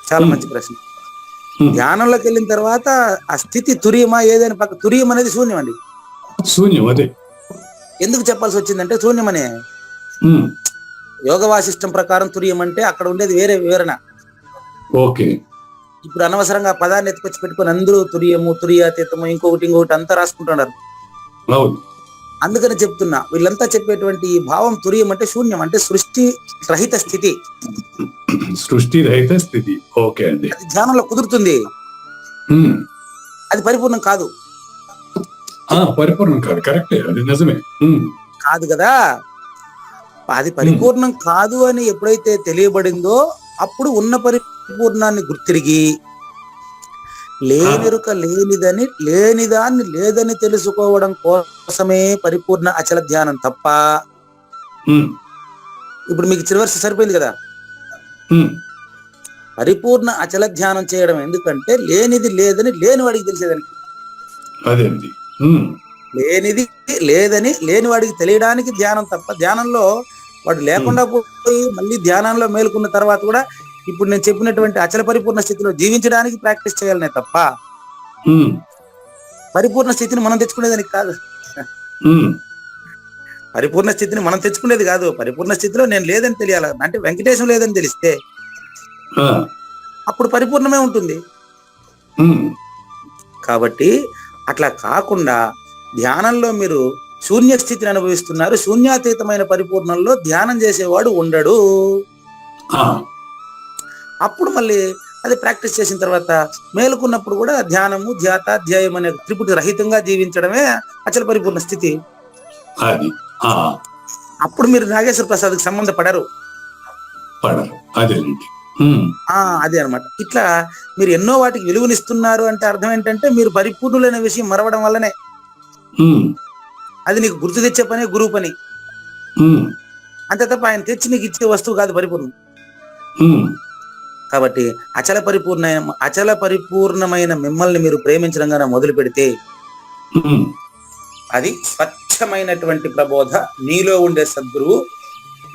చాలా మంచి ప్రశ్న. ఉమ్, ధ్యానంలోకి వెళ్ళిన తర్వాత ఆ స్థితి తురియమా ఏదైనా పక్క, తురియం అనేది శూన్యం అండి. శూన్యం అదే. ఎందుకు చెప్పాల్సి వచ్చిందంటే శూన్యమనే ఉమ్, యోగ వాసిష్టం ప్రకారం తురియం అంటే అక్కడ ఉండేది వేరే వివరణ. ఓకే. ఇప్పుడు అనవసరంగా ఆ పదాన్ని ఎత్తుకొచ్చి పెట్టుకొని అందరూ తురియము, తురియాతీతము, ఇంకొకటి అంతా రాసుకుంటున్నారు. అవును. అందుకని చెప్తున్నా, వీళ్ళంతా చెప్పేటువంటి ఈ భావం తురియం అంటే శూన్యం, అంటే సృష్టి రహిత స్థితి. సృష్టి రహిత స్థితి. ఓకే అండి. అది ధ్యానంలో కుదురుతుంది, ఉమ్, అది పరిపూర్ణం కాదు. పరిపూర్ణం కాదు, కరెక్టే, అది నిజమే. ఉమ్, కాదు కదా. అది పరిపూర్ణం కాదు అని ఎప్పుడైతే తెలియబడిందో అప్పుడు ఉన్న పరిపూర్ణాన్ని గుర్తిరిగి లేనిరుక లేనిదని, లేనిదాన్ని లేదని తెలుసుకోవడం కోసమే పరిపూర్ణ అచల ధ్యానం తప్ప. ఉమ్, ఇప్పుడు మీకు చివరి సరిపోయింది కదా. ఉమ్, పరిపూర్ణ అచల ధ్యానం చేయడం ఎందుకంటే లేనిది లేదని లేని వాడికి తెలిసేదానికి, అదే అండి. ఉమ్, లేనిది లేదని లేని వాడికి తెలియడానికి ధ్యానం తప్ప. ధ్యానంలో వాడు లేకుండా పోయి మళ్ళీ ధ్యానంలో మేలుకున్న తర్వాత కూడా ఇప్పుడు నేను చెప్పినటువంటి అచల పరిపూర్ణ స్థితిలో జీవించడానికి ప్రాక్టీస్ చేయాలనే తప్ప ఉమ్, పరిపూర్ణ స్థితిని మనం తెచ్చుకునేదానికి కాదు. ఉమ్, పరిపూర్ణ స్థితిని మనం తెచ్చుకునేది కాదు. పరిపూర్ణ స్థితిలో నేను లేదని తెలియాలి, అంటే వెంకటేశం లేదని తెలిస్తే ఆ, అప్పుడు పరిపూర్ణమే ఉంటుంది. ఉమ్, కాబట్టి అట్లా కాకుండా ధ్యానంలో మీరు శూన్య స్థితిని అనుభవిస్తున్నారు. శూన్యాతీతమైన పరిపూర్ణంలో ధ్యానం చేసేవాడు ఉండడు. ఆ, అప్పుడు మళ్ళీ అది ప్రాక్టీస్ చేసిన తర్వాత మేలుకున్నప్పుడు కూడా ధ్యానము, ధ్యాత, ధ్యాయం అనే త్రిపుటి రహితంగా జీవించడమే అచల పరిపూర్ణ స్థితి. అది. ఆ, అప్పుడు మీరు నాగేశ్వర ప్రసాద్కి సంబంధపడరు. పడరు. అదేనండి. ఉమ్, అదే అనమాట. ఇట్లా మీరు ఎన్నో వాటికి విలువనిస్తున్నారు అంటే అర్థం ఏంటంటే మీరు పరిపూర్ణులైన విషయం మరవడం వల్లనే. ఉమ్, అది నీకు గుర్తు తెచ్చే పని గురువు పని, ఉమ్, అంతే తప్ప ఆయన తెచ్చి నీకు ఇచ్చే వస్తువు కాదు పరిపూర్ణం. ఉమ్, కాబట్టి అచల పరిపూర్ణమైన మిమ్మల్ని మీరు ప్రేమించడంగా మొదలు పెడితే ఉమ్, అది స్వచ్ఛమైనటువంటి ప్రబోధ నీలో ఉండే సద్గురువు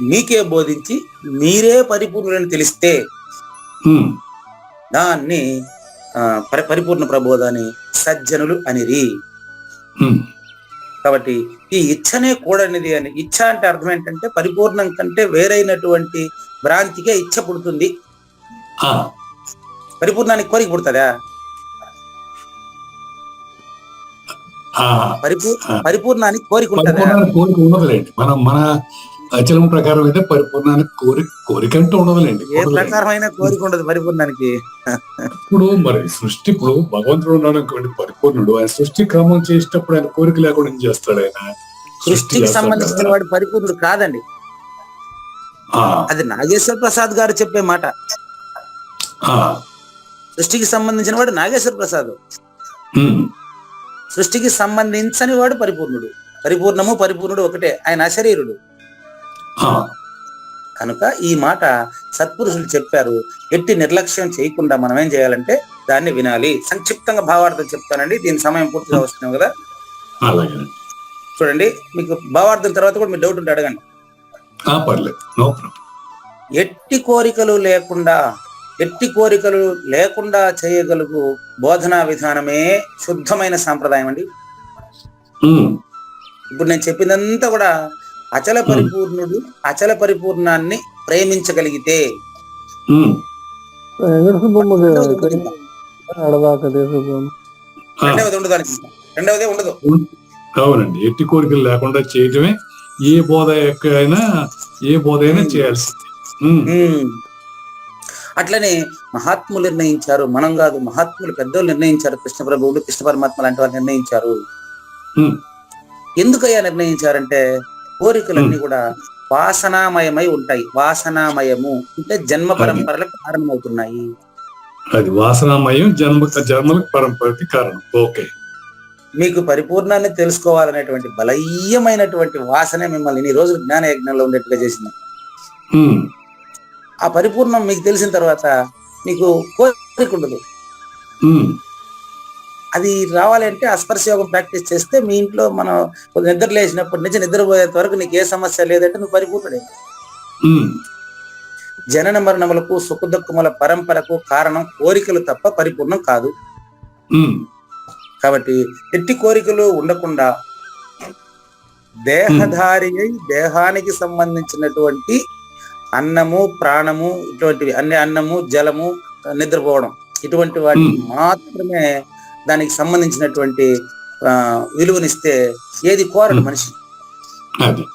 మీకే బోధించి మీరే పరిపూర్ణులని తెలిస్తే ఉమ్, దాన్ని పరిపూర్ణ ప్రబోధ అని సజ్జనులు అనిరి. ఉమ్, కాబట్టి ఈ ఇచ్చనే కూడనిది అని. ఇచ్చ అంటే అర్థం ఏంటంటే పరిపూర్ణం కంటే వేరైనటువంటి భ్రాంతికే ఇచ్చ పుడుతుంది. ఆ, పరిపూర్ణానికి కోరిక పుడుతుందా? పరిపూర్ణానికి కోరిక ఉంటుందా? పరిపూర్ణానికి కోరిక ఉండదులేండి. మన అచలం ప్రకారం అయితే పరిపూర్ణానికి కోరిక అంటే ఉండదులేండి. ఏ ప్రకారమైన కోరిక ఉండదు పరిపూర్ణానికి. ఇప్పుడు మరి సృష్టి, ఇప్పుడు భగవంతుడు ఉన్నాడు అనుకోండి, పరిపూర్ణుడు. ఆయన సృష్టి క్రమం చేసేటప్పుడు ఆయన కోరిక లేకుండా ఏం చేస్తాడు? ఆయన సృష్టికి సంబంధించిన వాడు పరిపూర్ణుడు కాదండి. అది నాగేశ్వర ప్రసాద్ గారు చెప్పే మాట. సృష్టికి సంబంధించిన వాడు నాగేశ్వర ప్రసాద్, సృష్టికి సంబంధించని వాడు పరిపూర్ణుడు. పరిపూర్ణము పరిపూర్ణుడు ఒకటే, ఆయన అశరీరుడు. కనుక ఈ మాట సత్పురుషులు చెప్పారు. ఎట్టి నిర్లక్ష్యం చేయకుండా మనం ఏం చేయాలంటే దాన్ని వినాలి. సంక్షిప్తంగా భావార్థం చెప్తానండి, దీని సమయం పూర్తిగా వస్తున్నాం కదా. చూడండి, మీకు భావార్థం తర్వాత కూడా మీరు డౌట్ ఉంటే అడగండి. ఎట్టి కోరికలు లేకుండా చేయగలుగు బోధనా విధానమే శుద్ధమైన సాంప్రదాయం అండి. ఇప్పుడు నేను చెప్పిందంతా కూడా అచల పరిపూర్ణుడు అచల పరిపూర్ణాన్ని ప్రేమించగలిగితే రెండవదే ఉండదు. అవునండి, ఎట్టి కోరికలు లేకుండా చేయటమే ఏ బోధ అయినా చేయాల్సింది. అట్లనే మహాత్ములు నిర్ణయించారు, మనం కాదు. మహాత్ములు పెద్దలు నిర్ణయించారు. కృష్ణ ప్రభువులు, కృష్ణ పరమాత్మ లాంటి వారు నిర్ణయించారు. ఎందుకయ్యా నిర్ణయించారంటే కోరికలన్నీ కూడా వాసనామయమై ఉంటాయి. వాసనామయము అంటే జన్మ పరంపరలకు కారణమవుతున్నాయి. అది వాసనామయం, జన్మలకు పరంపరకి కారణం. ఓకే. మీకు పరిపూర్ణాన్ని తెలుసుకోవాలనేటువంటి బలీయమైనటువంటి వాసనే మిమ్మల్ని ఇన్ని రోజులు జ్ఞాన యజ్ఞంలో ఉండేట్టుగా చేసింది. ఉమ్, ఆ పరిపూర్ణం మీకు తెలిసిన తర్వాత మీకు కోరిక ఉండదు. ఉమ్, అది రావాలంటే ఆ స్పర్శ యోగం ప్రాక్టీస్ చేస్తే మీ ఇంట్లో మనం నిద్ర లేచినప్పటి నుంచి నిద్రపోయేంత వరకు నీకు ఏ సమస్య లేదంటే నువ్వు పరిపూర్ణుడే. ఉమ్, జనన మరణములకు సుఖ దుఃఖముల పరంపరకు కారణం కోరికలు తప్ప పరిపూర్ణం కాదు. ఉమ్, కాబట్టి ఎట్టి కోరికలు ఉండకుండా దేహధారి అయి దేహానికి సంబంధించినటువంటి అన్నము ప్రాణము ఇటువంటివి అన్ని అన్నము జలము నిద్రపోవడం ఇటువంటి వాటికి మాత్రమే దానికి సంబంధించినటువంటి విలువనిస్తే ఏది కోరడు మనిషి. అది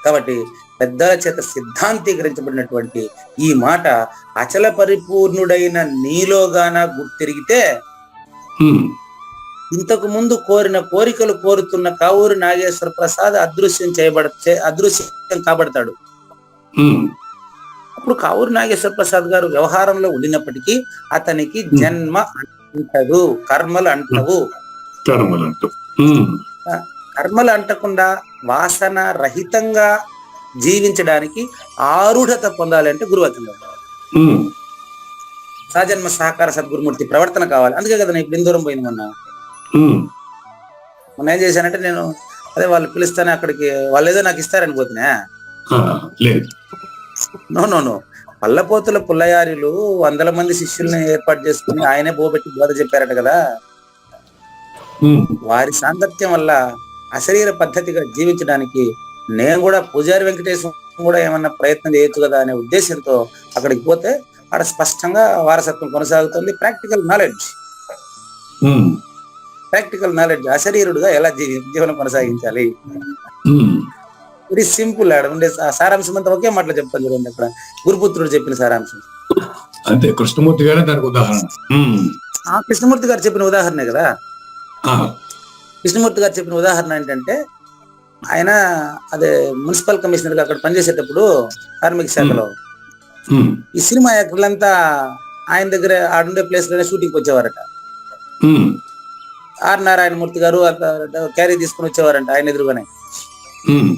కాబట్టి పెద్దల చేత సిద్ధాంతీకరించబడినటువంటి ఈ మాట అచల పరిపూర్ణుడైన నీలోగాన గుర్తిరిగితే ఉమ్, ఇంతకు ముందు కోరిన కోరికలు కోరుతున్న కావూరి నాగేశ్వర ప్రసాద్ అదృశ్యం కాబడతాడు. ఉమ్, అప్పుడు కావూరి నాగేశ్వర ప్రసాద్ గారు వ్యవహారంలో ఉండినప్పటికీ అతనికి జన్మ అంటదు, కర్మలు అంటవు. కర్మలంటూ ఉమ్, కర్మలు అంటకుండా వాసన రహితంగా జీవించడానికి ఆరుఢత పొందాలంటే గురువచనం, ఉమ్, సజన్మ సహకార సద్గురుమూర్తి ప్రవర్తన కావాలి. అందుకే కదా నేను ఇప్పుడు ఇందూరం పోయింది ఉమ్, మొన్న ఏం చేశానంటే నేను అదే వాళ్ళు పిలుస్తానే అక్కడికి వాళ్ళు ఏదో నాకు ఇస్తారని పోతున్నా. లేదు నో పల్లపోతుల పుల్లయారులు 100 మంది శిష్యుల్ని ఏర్పాటు చేసుకుని ఆయనే బోబెట్టి బోధ చెప్పారట కదా. ఉమ్, వారి సాంగత్యం వల్ల అశరీర పద్ధతిగా జీవించడానికి నేను కూడా పూజారి వెంకటేశ్వర కూడా ఏమన్నా ప్రయత్నం చేయొచ్చు కదా అనే ఉద్దేశంతో అక్కడికి పోతే అక్కడ స్పష్టంగా వారసత్వం కొనసాగుతుంది. ప్రాక్టికల్ నాలెడ్జ్ అశరీరుడుగా ఎలా జీవనం కొనసాగించాలి, ఉమ్, వెరీ సింపుల్. ఆడ ఉండే సారాంశం అంతా ఒకే మాటలో చెప్తాను చూడండి. అక్కడ గురుపుత్రుడు చెప్పిన సారాంశం అంతే. కృష్ణమూర్తి గారే దానికి ఉదాహరణ. ఆ కృష్ణమూర్తి గారు చెప్పిన ఉదాహరణే కదా. ఆ, కృష్ణమూర్తి గారు చెప్పిన ఉదాహరణ ఏంటంటే ఆయన అదే మున్సిపల్ కమిషనర్ గా అక్కడ పనిచేసేటప్పుడు కార్మిక శాఖలో ఉమ్, ఈ సినిమా యాక్టర్లంతా ఆయన దగ్గర ఆడుండే ప్లేస్ లోనే షూటింగ్ వచ్చేవారట. ఉమ్, ఆర్ నారాయణమూర్తి గారు క్యారీ తీసుకుని వచ్చేవారంట ఆయన ఎదురుగానే. ఉమ్,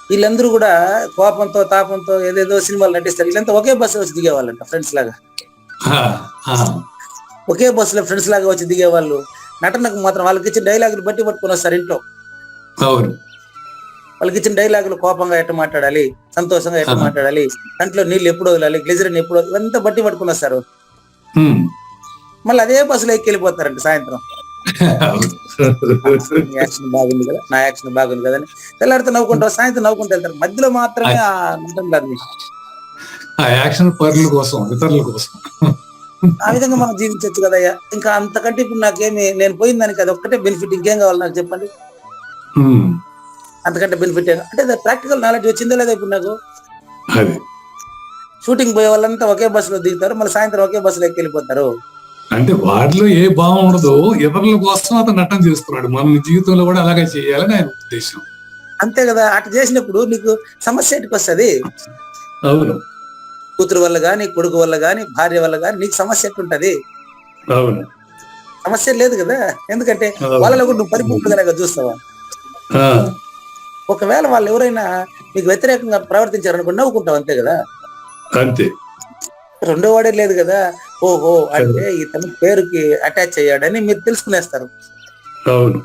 వీళ్ళందరూ కూడా కోపంతో తాపంతో ఏదేదో సినిమాలు నటిస్తారు. వీళ్ళంతా ఒకే బస్సు వచ్చి దిగేవాళ్ళంట, ఫ్రెండ్స్ లాగా. ఆ, ఆ, ఒకే బస్సులో ఫ్రెండ్స్ లాగా వచ్చి దిగేవాళ్ళు. నటనకు మాత్రం వాళ్ళకి ఇచ్చిన డైలాగులు బట్టి పట్టుకొని వస్తారు ఇంట్లో. అవును. వాళ్ళకి ఇచ్చిన డైలాగులు కోపంగా ఎట్ట మాట్లాడాలి, సంతోషంగా ఎట్ట మాట్లాడాలి, కంట్లో నీళ్ళు ఎప్పుడు వదలాలి, గ్లిజరిన్ ఎప్పుడు ఇవంతా బట్టి పట్టుకుని వస్తారు. ఉమ్, మళ్ళీ అదే బస్సులో ఎక్కి వెళ్ళిపోతారంట సాయంత్రం. యాక్షన్ బాగుంది కదా, నా యాక్షన్ బాగుంది కదా అని తెల్లారితో నవ్వుకుంటారు, సాయంత్రం నవ్వుకుంటూ వెళ్తారు. మధ్యలో మాత్రమే ఆ నటన కాదు. ఆ యాక్షన్ పరుల కోసం, ఇతరుల కోసం. ఆ విధంగా మనం జీవించవచ్చు కదయ్యా. ఇంకా అంతకంటే ఇప్పుడు నాకేమి, నేను పోయిన దానికి అది ఒక్కటే బెనిఫిట్, ఇంకేం కావాలి నాకు చెప్పండి. ఉమ్, అంతకంటే బెనిఫిట్ అంటే ప్రాక్టికల్ నాలెడ్జ్ వచ్చిందా లేదా ఇప్పుడు నాకు? అది షూటింగ్ పోయే వాళ్ళంతా ఒకే బస్సులో దిగుతారు, మళ్ళీ సాయంత్రం ఒకే బస్సులో ఎక్కి వెళ్ళిపోతారు. అంటే వాటిలో ఏ భావం ఉండదో ఇతరుల కోసం అతను నటన చేస్తున్నాడు. మన జీవితంలో కూడా అలాగే చేయాలని ఆయన ఉద్దేశం. అంతే కదా. అటు చేసినప్పుడు నీకు సమస్య ఎటుకు వస్తుంది? అవును, కూతురు వల్ల గాని, కొడుకు వల్ల గాని, భార్య వల్ల గాని నీకు సమస్య ఎట్లుంటది? అవును. సమస్య లేదు కదా. ఎందుకంటే వాళ్ళలో కూడా నువ్వు పరిపూర్ణంగా చూస్తావా? ఒకవేళ వాళ్ళు ఎవరైనా నీకు వ్యతిరేకంగా ప్రవర్తించారనుకో నవ్వుకుంటావు, అంతే కదా. అంతే. రెండో వాడే లేదు కదా. ఓహో అంటే ఇతను పేరుకి అటాచ్ అయ్యాడని మీరు తెలుసుకునేస్తారు. అవును.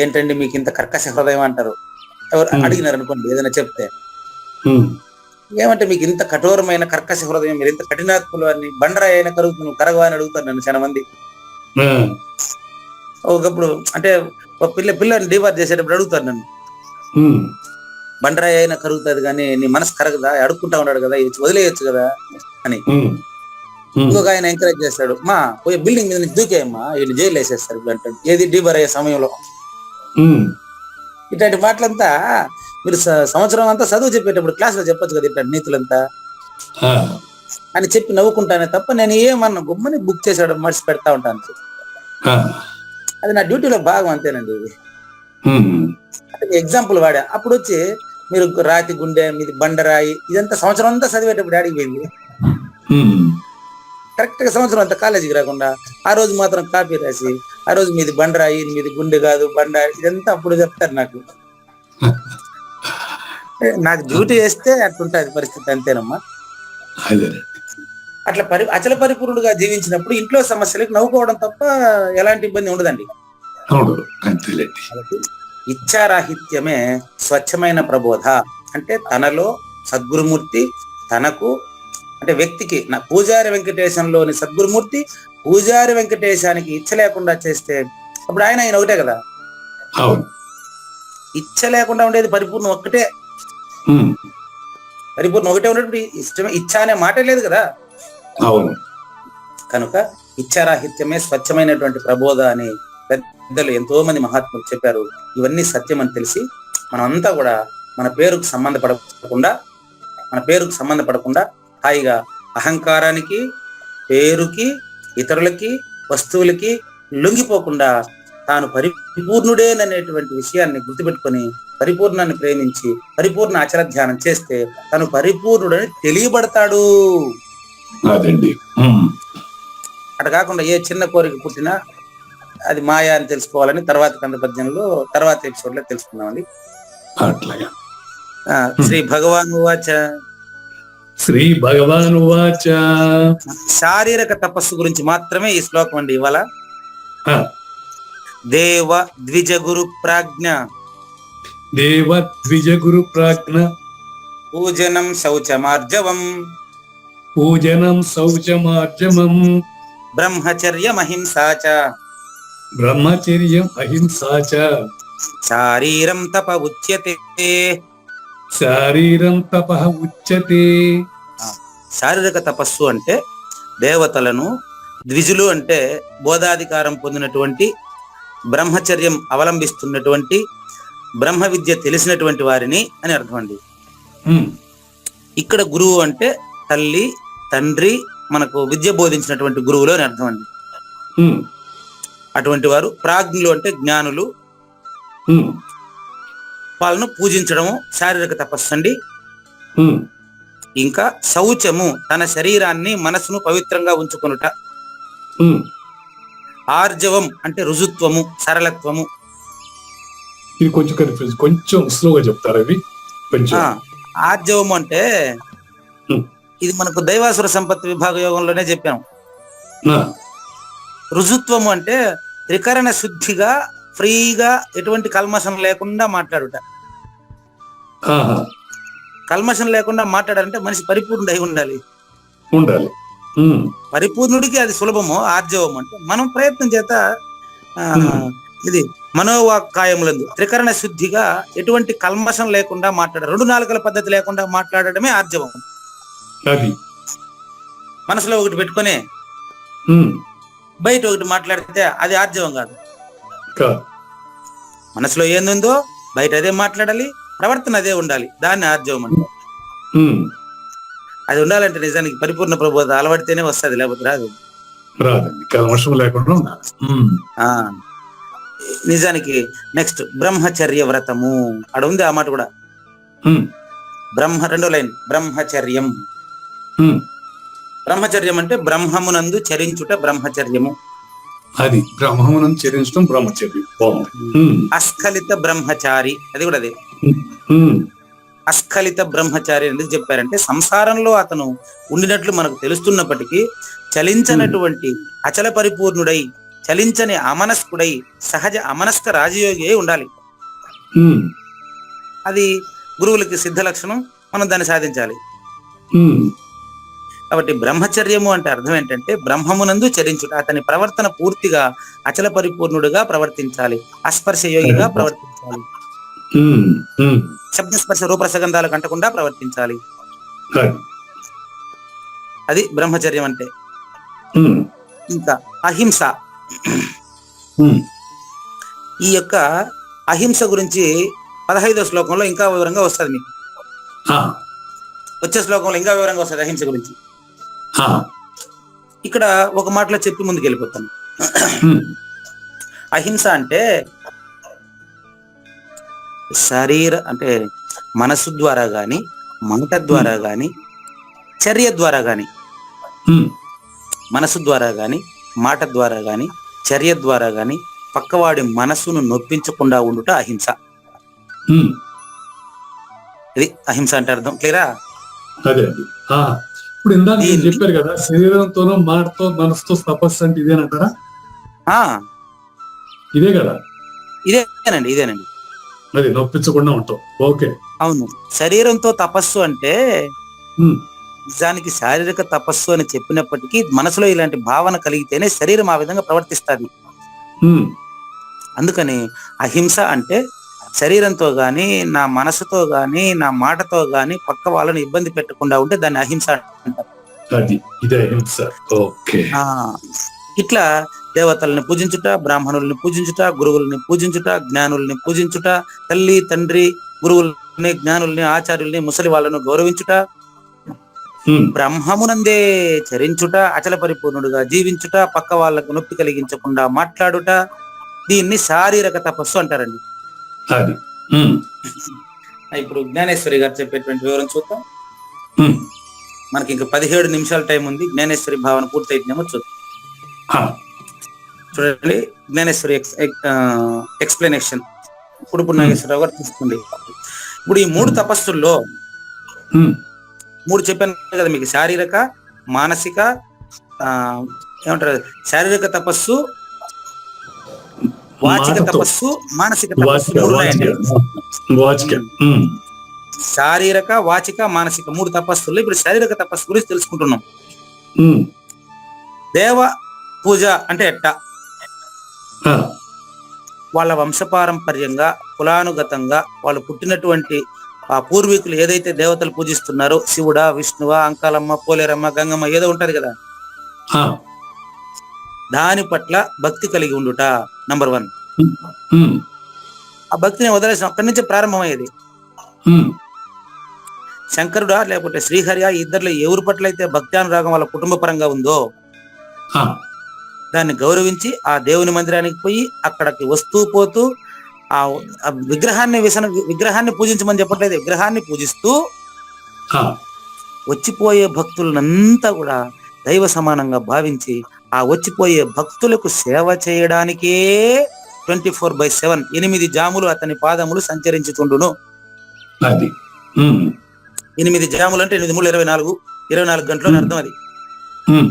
ఏంటండి మీకు ఇంత కర్కశ హృదయం అంటారు ఎవరు అడిగినారు అనుకోండి, ఏదైనా చెప్తే. ఏమంటే మీకు ఇంత కఠోరమైన కర్కశ హృదయం, మీరు ఇంత కఠినాత్ములు అని, బండరాయి అయినా కరగవా అని అడుగుతారు నన్ను చాలా మంది. ఒకప్పుడు అంటే ఒక పిల్లని డివార్ చేసేటప్పుడు అడుగుతారు నన్ను, బండరాయి అయినా కరుగుతుంది కానీ నీ మనసు కరగదా, అడుక్కుంటా ఉన్నాడు కదా, వదిలేయచ్చు కదా అని. ఇంకొక ఆయన ఎంకరేజ్ చేస్తాడు, మా పోయి బిల్డింగ్ మీద నుంచి దూకేయమ్మా, వీళ్ళు జైలు వేసేస్తారు అంటాడు. ఏది డివార్ అయ్యే సమయంలో. ఇట్లాంటి మాటలంతా మీరు సంవత్సరం అంతా చదువు చెప్పేటప్పుడు క్లాస్ లో చెప్పొచ్చు కదా ఇట్లాంటి నీతులంతా అని చెప్పి నవ్వుకుంటానే తప్ప నేను ఏమన్నా గుమ్మని బుక్ చేసాడు మర్చి పెడతా ఉంటాను. అది నా డ్యూటీలో భాగం, అంతేనండి. ఎగ్జాంపుల్ వాడా. అప్పుడు వచ్చి మీరు రాతి గుండె మీది బండరాయి ఇదంతా సంవత్సరం అంతా చదివేటప్పుడు ఆడికి పోయింది. కరెక్ట్ గా సంవత్సరం అంతా కాలేజీకి రాకుండా ఆ రోజు మాత్రం కాపీ రాసి ఆ రోజు మీది బండరాయి, మీది గుండె కాదు బండ, ఇదంతా అప్పుడు చెప్తారు నాకు. నాకు డ్యూటీ చేస్తే అట్లుంటది పరిస్థితి, అంతేనమ్మా. అదే. అట్లా అచల పరిపూర్ణుడుగా జీవించినప్పుడు ఇంట్లో సమస్యలకు నవ్వుకోవడం తప్ప ఎలాంటి ఇబ్బంది ఉండదండి. అవును, అంతేలేండి. కాబట్టి ఇచ్చారాహిత్యమే స్వచ్ఛమైన ప్రబోధ. అంటే తనలో సద్గురుమూర్తి, తనకు అంటే వ్యక్తికి, నా పూజారి వెంకటేశంలోని సద్గురుమూర్తి పూజారి వెంకటేశానికి ఇచ్చ లేకుండా చేస్తే అప్పుడు ఆయన ఒకటే కదా. అవును. ఇచ్చ లేకుండా ఉండేది పరిపూర్ణం ఒక్కటే. పరిపూర్ణం ఒకటే ఉన్నప్పుడు ఇష్టమే, ఇచ్చ అనే మాట లేదు కదా. అవును. కనుక ఇచ్చారాహిత్యమే స్వచ్ఛమైనటువంటి ప్రబోధ అని పెద్దలు ఎంతో మంది మహాత్ములు చెప్పారు. ఇవన్నీ సత్యం అని తెలిసి మనం అంతా కూడా మన పేరుకు సంబంధపడకుండా హాయిగా అహంకారానికి, పేరుకి, ఇతరులకి, వస్తువులకి లొంగిపోకుండా తాను పరిపూర్ణుడేననేటువంటి విషయాన్ని గుర్తుపెట్టుకొని పరిపూర్ణాన్ని ప్రేమించి పరిపూర్ణ ఆచర ధ్యానం చేస్తే తను పరిపూర్ణుడని తెలియబడతాడు. అదండి. అటు కాకుండా ఏ చిన్న కోరిక పుట్టినా అది మాయా అని తెలుసుకోవాలని తర్వాత కందపద్యంలో తర్వాత ఎపిసోడ్ లో తెలుసుకున్నామండి. అట్లాగా. శ్రీ భగవాన్ వాచ. శ్రీ భగవాన్ వాచ. శారీరక తపస్సు గురించి మాత్రమే ఈ శ్లోకం అండి ఇవాళ. దేవ ద్విజ గురు ప్రాజ్ఞ. దేవ ద్విజ గురు ప్రాజ్ఞ. పూజనం శౌచమార్జవం. పూజనం శౌచమార్జవం. బ్రహ్మచర్యం అహింసాచ. బ్రహ్మచర్యం అహింసాచ. శారీరం తప ఉచ్యతే. శారీరం తపః ఉచ్యతే. శారీరక తపస్సు అంటే దేవతలను, ద్విజులు అంటే బోధాధికారం పొందినటువంటి, బ్రహ్మచర్యం అవలంబిస్తున్నటువంటి, బ్రహ్మ విద్య తెలిసినటువంటి వారిని అని అర్థం అండి. ఇక్కడ గురువు అంటే తల్లి, తండ్రి, మనకు విద్య బోధించినటువంటి గురువులు అని అర్థం అండి. అటువంటి వారు. ప్రాజ్ఞులు అంటే జ్ఞానులు, వాళ్ళను పూజించడము శారీరక తపస్సు అండి. ఇంకా శౌచము, తన శరీరాన్ని, మనసును పవిత్రంగా ఉంచుకొనుట. ఆర్జవం అంటే రుజుత్వము, సరళత్వము. ఇది కొంచెం కన్ఫ్యూజ్, కొంచెం స్లోగా చెప్తారు అవి. ఆర్జవము అంటే ఇది మనకు దైవాసుర సంపత్తి విభాగ యోగంలోనే చెప్పాము. రుజుత్వము అంటే త్రికరణ శుద్ధిగా, ఫ్రీగా, ఎటువంటి కల్మషం లేకుండా మాట్లాడుట. కల్మషం లేకుండా మాట్లాడాలంటే మనిషి పరిపూర్ణుడు అయి ఉండాలి. పరిపూర్ణుడికి అది సులభము. ఆర్జవం అంటే మనం ప్రయత్నం చేత ఇది మనోవాక్కాయములందు త్రికరణ శుద్ధిగా, ఎటువంటి కల్మషం లేకుండా మాట్లాడారు. 2 నాలుకల పద్ధతి లేకుండా మాట్లాడటమే ఆర్జవం. మనసులో ఒకటి పెట్టుకొని బయట ఒకటి మాట్లాడితే అది ఆర్జవం కాదు. మనసులో ఏందో బయట అదే మాట్లాడాలి, ప్రవర్తన అదే ఉండాలి. దాన్ని ఆర్జవం అంటే. అది ఉండాలంటే నిజానికి పరిపూర్ణ ప్రబోధ అలవాడితేనే వస్తుంది, లేకపోతే రాదు. నిజానికి నెక్స్ట్ బ్రహ్మచర్య వ్రతము అక్కడ ఉంది. ఆ మాట కూడా బ్రహ్మ, 2వ లైన్ బ్రహ్మచర్యం. బ్రహ్మచర్యం అంటే బ్రహ్మమునందు చరించుట బ్రహ్మచర్యము. అది బ్రహ్మమునందు చరించడం బ్రహ్మచర్యం. అస్ఖలిత బ్రహ్మచారి, అది కూడా అదే. అస్ఖలిత బ్రహ్మచారి ఎందుకు చెప్పారంటే సంసారంలో అతను ఉండినట్లు మనకు తెలుస్తున్నప్పటికీ చలించనటువంటి అచల పరిపూర్ణుడై, చలించని అమనస్కుడై, సహజ అమనస్క రాజయోగి అయి ఉండాలి. అది గురువులకి సిద్ధ లక్షణం. మనం దాన్ని సాధించాలి. కాబట్టి బ్రహ్మచర్యము అంటే అర్థం ఏంటంటే బ్రహ్మమునందు చరించుట. అతని ప్రవర్తన పూర్తిగా అచల పరిపూర్ణుడుగా ప్రవర్తించాలి, అస్పర్శ యోగిగా ప్రవర్తించాలి, శబ్దస్పర్శ రూపరసగంధాలకు అంటకుండా ప్రవర్తించాలి. అది బ్రహ్మచర్యం అంటే. ఇంకా అహింస. ఈ యొక్క అహింస గురించి 15వ శ్లోకంలో ఇంకా వివరంగా వస్తుంది. మీకు వచ్చే శ్లోకంలో ఇంకా వివరంగా వస్తుంది అహింస గురించి. ఇక్కడ ఒక మాటలో చెప్పి ముందుకు వెళ్ళిపోతాను. అహింస అంటే అంటే మనసు ద్వారా గాని, మాట ద్వారా గాని, చర్య ద్వారా గాని, మనసు ద్వారా గాని, మాట ద్వారా గాని, చర్య ద్వారా గాని పక్కవాడి మనసును నొప్పించకుండా ఉండుట అహింస. ఉమ్, ఇది అహింస అంటే అర్థం క్లియరా? అదే అది. ఇప్పుడు ఇందాక మీరు చెప్పారు కదా, శరీరంతోనూ మాటతో మనసుతో తపస్సు అంటే ఇదేనంటారా? ఆ ఇదే కదా, ఇదేనండి. అది నొప్పించకుండా ఉంటాం. ఓకే. అవును, శరీరంతో తపస్సు అంటే ఉమ్, నిజానికి శారీరక తపస్సు అని చెప్పినప్పటికీ మనసులో ఇలాంటి భావన కలిగితేనే శరీరం ఆ విధంగా ప్రవర్తిస్తుంది. ఉమ్, అందుకని అహింస అంటే శరీరంతో గాని, నా మనసుతో గాని, నా మాటతో గాని పక్క వాళ్ళని ఇబ్బంది పెట్టకుండా ఉంటే దాన్ని అహింస అంటారు. అది ఇదే అహింస. ఓకే. ఆ ఇట్లా దేవతల్ని పూజించుట, బ్రాహ్మణుల్ని పూజించుట, గురువుల్ని పూజించుట, జ్ఞానుల్ని పూజించుట, తల్లి తండ్రి గురువుల్ని, జ్ఞానుల్ని, ఆచార్యుల్ని, ముసలి వాళ్ళను గౌరవించుట, ఉమ్, బ్రహ్మమునందే చరించుట, అచల పరిపూర్ణుడుగా జీవించుట, పక్క వాళ్ళకు నొప్పి కలిగించకుండా మాట్లాడుట, దీన్ని శారీరక తపస్సు అంటారండి. అది. ఉమ్, ఇప్పుడు జ్ఞానేశ్వరి గారు చెప్పేటువంటి వివరం చూద్దాం. ఉమ్, మనకి ఇంకా 17 నిమిషాల టైం ఉంది. జ్ఞానేశ్వరి భావన పూర్తయితేనేమో చూద్దాం. ఆ, చూడండి, జ్ఞానేశ్వరి ఎక్స్ప్లెనేషన్ ఇప్పుడు నాగేశ్వరరావు గారు తీసుకోండి. ఇప్పుడు ఈ 3 తపస్సుల్లో ఉమ్, 3 చెప్పాను కదా మీకు, శారీరక, మానసిక, ఏమంటారు, శారీరక తపస్సు, వాచిక మాటతో. తపస్సు, మానసిక తపస్సు, వాచిక 3 ఉన్నాయండి. వాచిక. ఉమ్, శారీరక, వాచిక, మానసిక 3 తపస్సుల్లో ఇప్పుడు శారీరక తపస్సు గురించి తెలుసుకుంటున్నాం. ఉమ్, దేవ పూజ అంటే ఎట్టా? ఆ, వాళ్ళ వంశపారంపర్యంగా, కులానుగతంగా వాళ్ళు పుట్టినటువంటి ఆ పూర్వీకులు ఏదైతే దేవతలు పూజిస్తున్నారో, శివుడా, విష్ణువా, అంకాలమ్మ, పోలేరమ్మ, గంగమ్మ ఏదో ఉంటది కదా, ఆ, దాని పట్ల భక్తి కలిగి ఉండుట నంబర్ 1. ఉమ్, ఆ భక్తిని వదిలేసిన అక్కడి నుంచే ప్రారంభమయ్యేది. ఉమ్, శంకరుడా లేకపోతే శ్రీహరియా, ఇద్దరిలో ఎవరి పట్ల అయితే భక్త్యానురాగం వాళ్ళ కుటుంబ పరంగా ఉందో ఆ, దాన్ని గౌరవించి ఆ దేవుని మందిరానికి పోయి అక్కడికి వస్తూ పోతూ ఆ విగ్రహాన్ని పూజించమని చెప్పట్లేదు, విగ్రహాన్ని పూజిస్తూ ఆ, వచ్చిపోయే భక్తులనంతా కూడా దైవ సమానంగా భావించి ఆ వచ్చిపోయే భక్తులకు సేవ చేయడానికే 24/7 8 జాములు అతని పాదములు సంచరించుతుండును. అది. ఉమ్, 8 జాములు అంటే 8 3 24 గంటలు అని అర్థం. అది ఉమ్,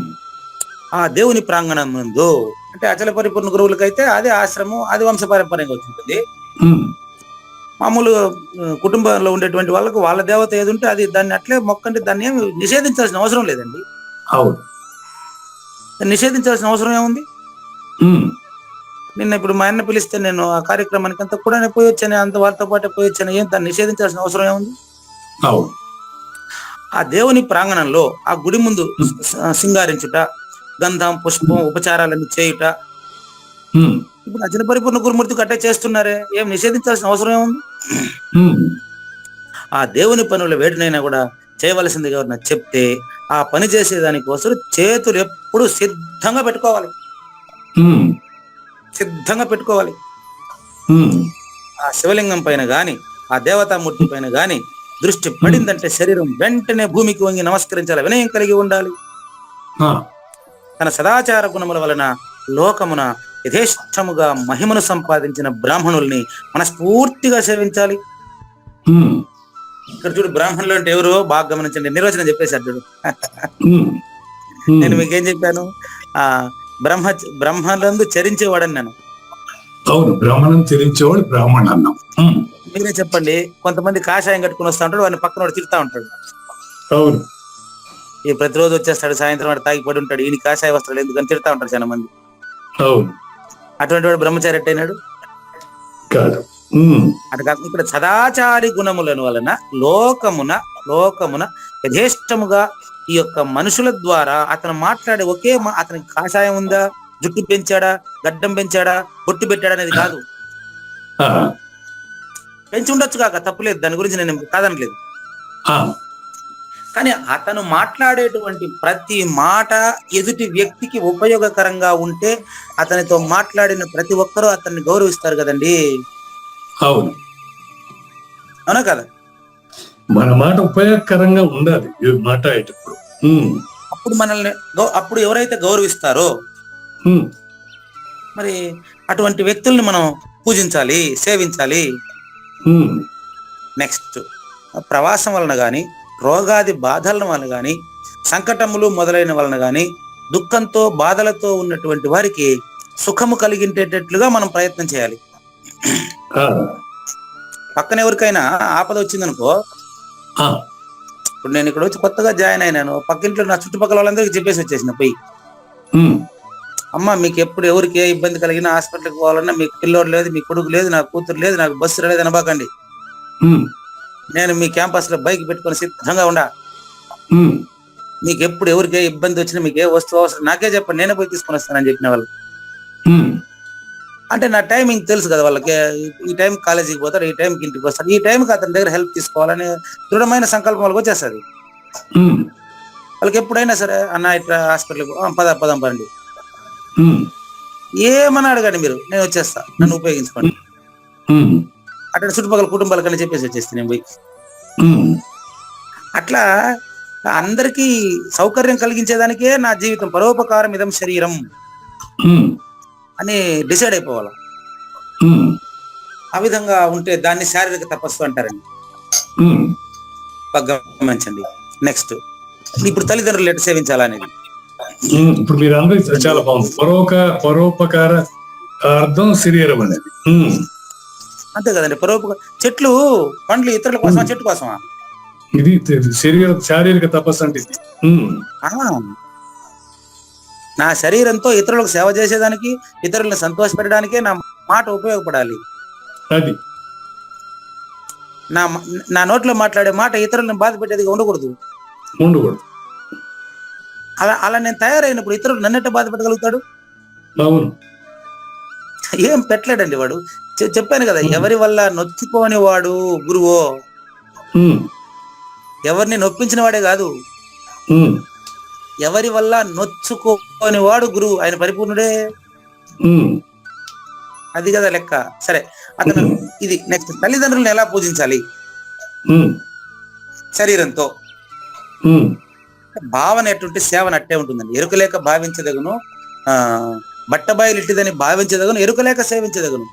ఆ దేవుని ప్రాంగణం ముందు అంటే అచల పరిపూర్ణ గురువులకైతే అదే ఆశ్రమం, అది వంశపారంపర్యంగా వచ్చింటుంది. ఉమ్, మామూలు కుటుంబంలో ఉండేటువంటి వాళ్ళకు వాళ్ళ దేవత ఏది ఉంటే అది దాన్ని అట్లే మొక్కండి, దాన్ని ఏమి నిషేధించాల్సిన అవసరం లేదండి. అవును. నిషేధించాల్సిన అవసరం ఏముంది? ఉమ్, నిన్న ఇప్పుడు మా అన్న పిలిస్తే నేను ఆ కార్యక్రమానికి అంతా కూడా నేను పోయి వచ్చాను, అంత వాళ్ళతో పాటే పోయి వచ్చాను, ఏం దాన్ని నిషేధించాల్సిన అవసరం ఏముంది? అవును. ఆ దేవుని ప్రాంగణంలో ఆ గుడి ముందు సింగారించుట, గంధం, పుష్పం, ఉపచారాలన్నీ చేయుట, ఉమ్, ఇప్పుడు అచల పరిపూర్ణ గురుమూర్తికి అట్టే చేస్తున్నారే, ఏం నిషేధించాల్సిన అవసరం ఏముంది? ఉమ్, ఆ దేవుని పనుల వేటినైనా కూడా చేయవలసింది ఎవరన్నా చెప్తే ఆ పని చేసేదానికోసం చేతులు ఎప్పుడు సిద్ధంగా పెట్టుకోవాలి. ఉమ్, సిద్ధంగా పెట్టుకోవాలి. ఉమ్, ఆ శివలింగం పైన గాని, ఆ దేవతామూర్తి పైన గాని దృష్టి పడిందంటే శరీరం వెంటనే భూమికి వంగి నమస్కరించాలి, వినయం కలిగి ఉండాలి. ఆ, తన సదాచార గుణముల వలన లోకమున యథేష్టముగా మహిమను సంపాదించిన బ్రాహ్మణుల్ని మనస్ఫూర్తిగా సేవించాలి. ఉమ్, ఇక్కడ చూడు, బ్రాహ్మణులు అంటే ఎవరు బాగా గమనించండి, నిర్వచనం చెప్పేశారు చూడు. ఉమ్, ఉమ్, నేను మీకేం చెప్పాను? ఆ బ్రహ్మలందు చరించేవాడని నేను. అవును, బ్రాహ్మణం చెల్లించేవాడు బ్రాహ్మణ అన్నం. ఉమ్, మీరే చెప్పండి, కొంతమంది కాషాయం కట్టుకుని వస్తా ఉంటాడు, వాడిని పక్కన వాడు తిరుగుతా ఉంటాడు. అవును. ఈ ప్రతిరోజు వచ్చేస్తాడు, సాయంత్రం వాడు తాగిపడి ఉంటాడు, ఈయన కాషాయ వస్త్రాలు ఎందుకని తిరుగుతా ఉంటారు చాలా మంది. అవును. అటువంటి వాడు బ్రహ్మచారి ఎట్టయినాడు? కాదు. ఉమ్, అటు కాకుండా ఇక్కడ సదాచారి గుణములను వలన లోకమున యథేష్టముగా ఈ యొక్క మనుషుల ద్వారా అతను మాట్లాడే అతనికి కాషాయం ఉందా, జుట్టు పెంచాడా, గడ్డం పెంచాడా, బొట్టు పెట్టాడా అనేది కాదు. ఆ, పెంచి ఉండొచ్చు కాక తప్పులేదు, దాని గురించి నేను కాదనలేదు. ఆ, కానీ అతను మాట్లాడేటువంటి ప్రతి మాట ఎదుటి వ్యక్తికి ఉపయోగకరంగా ఉంటే అతనితో మాట్లాడిన ప్రతి ఒక్కరూ అతన్ని గౌరవిస్తారు కదండి. అవును. అవునా కదా? మన మాట ఉపయోగకరంగా ఉండాలి ఈ మాట్లాడేటప్పుడు. అప్పుడు మనల్ని అప్పుడు ఎవరైతే గౌరవిస్తారో ఉమ్, మరి అటువంటి వ్యక్తుల్ని మనం పూజించాలి, సేవించాలి. ఉమ్, నెక్స్ట్, ప్రవాసం వలన గాని, రోగాది బాధల వలన గాని, సంకటములు మొదలైన వలన గాని, దుఃఖంతో బాధలతో ఉన్నటువంటి వారికి సుఖము కలిగించేటట్లుగా మనం ప్రయత్నం చేయాలి. ఆ, పక్కన ఎవరికైనా ఆపద వచ్చిందనుకో, ఆ, ఇప్పుడు నేను ఇక్కడ వచ్చి కొత్తగా జాయిన్ అయినాను, పక్కింట్లో నా చుట్టుపక్కల వాళ్ళందరికీ చెప్పేసి వచ్చేసిన పోయి, ఉమ్, అమ్మ మీకు ఎప్పుడు ఎవరికి ఏ ఇబ్బంది కలిగినా హాస్పిటల్కి పోవాలన్నా, మీకు పిల్లోడు లేదు, మీ కొడుకు లేదు, నాకు కూతురు లేదు, నాకు బస్సు రాలేదు అనబాకండి, ఉమ్, నేను మీ క్యాంపస్ లో బైక్ పెట్టుకొని సిద్ధంగా ఉండా, ఉమ్, మీకు ఎప్పుడు ఎవరికి ఏ ఇబ్బంది వచ్చినా, మీకు ఏ వస్తువు అవసరం నాకే చెప్పండి, నేనే పోయి తీసుకొని వస్తానని చెప్పిన వాళ్ళు. ఉమ్, అంటే నా టైమింగ్ తెలుసు కదా వాళ్ళకి, ఈ టైం కాలేజీకి పోతారు, ఈ టైంకి ఇంటికి వస్తారు, ఈ టైంకి అతని దగ్గర హెల్ప్ తీసుకోవాలని దృఢమైన సంకల్పం వాళ్ళకి వచ్చేస్తుంది. ఉమ్, వాళ్ళకి ఎప్పుడైనా సరే, అన్న ఇట్లా హాస్పిటల్కి పదం పదండి, ఉమ్, ఏమన్నా అడగండి మీరు, నేను వచ్చేస్తా, నన్ను ఉపయోగించుకోండి. ఉమ్, అక్కడ చుట్టుపక్కల కుటుంబాలకన్నా చెప్పేసి వచ్చేస్తాను నేను పోయి. ఉమ్, అట్లా అందరికీ సౌకర్యం కలిగించేదానికే నా జీవితం, పరోపకారం ఇదం శరీరం ఉమ్, అని డిసైడ్ అయిపోవాలి. ఉమ్, ఆ విధంగా ఉంటే దాన్ని శారీరక తపస్సు అంటారండి. ఉమ్, బాగా గమనించండి. నెక్స్ట్, ఇప్పుడు తల్లిదండ్రులు ఎట్లా సేవించాలనేది. ఇప్పుడు మీరు అందరూ చాలా బాగుంది. పరోపకార అర్థం శరీరం అనేది. అంతే కదండి, చెట్లు పండ్లు ఇతరుల కోసమా, చెట్టు కోసమా? ఇది శారీరక తపస్సు అంటే ఇది. నా శరీరంతో ఇతరులకు సేవ చేసేదానికి, ఇతరులను సంతోషపెట్టడానికే నా మాట ఉపయోగపడాలి. అది నా నోట్లో మాట్లాడే మాట ఇతరులను బాధ పెట్టేదిగా ఉండకూడదు. అలా నేను తయారైనప్పుడు ఇతరులు నన్నెట్ట బాధ పెట్టగలుగుతాడు? అవును, ఏం పెట్టలేడండి వాడు. చెప్పాను కదా, ఎవరి వల్ల నొచ్చుకోని వాడు గురువో, ఎవరిని నొప్పించిన వాడే కాదు, ఎవరి వల్ల నొచ్చుకోని వాడు గురువు, ఆయన పరిపూర్ణుడే. అది కదా లెక్క. సరే, అతను ఇది నెక్స్ట్, తల్లిదండ్రులను ఎలా పూజించాలి? శరీరంతో. భావన ఎటువంటి సేవన అట్టే ఉంటుందండి. ఎరుకలేక భావించదగును, బట్టబాయిలు ఇట్టిదని భావించదగును, ఎరుకలేక సేవించదగును.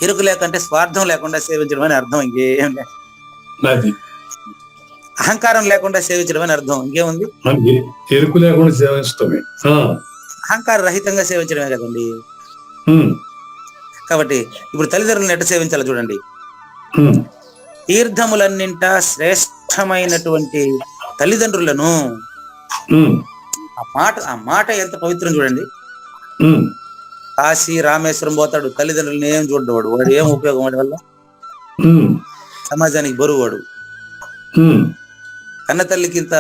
ఎరుకలేక అంటే స్వార్థం లేకుండా సేవించడం అని అర్థం, ఇంకేం లేదు. అహంకారం లేకుండా సేవించడం అని అర్థం, ఇంకేముంది? ఎరుకు లేకుండా సేవించడమే, అహంకార రహితంగా సేవించడమే కదండి. కాబట్టి ఇప్పుడు తల్లిదండ్రులను ఎట్లా సేవించాలో చూడండి. తీర్థములన్నింట శ్రేష్టమైనటువంటి తల్లిదండ్రులను, ఆ మాట ఎంత పవిత్రం చూడండి. కాశీ రామేశ్వరం పోతాడు, తల్లిదండ్రులను ఏం చూడవాడు, వాడు ఏం ఉపయోగం వాడి వల్ల? సమాజానికి బరువు వాడు. కన్న తల్లికి ఇంత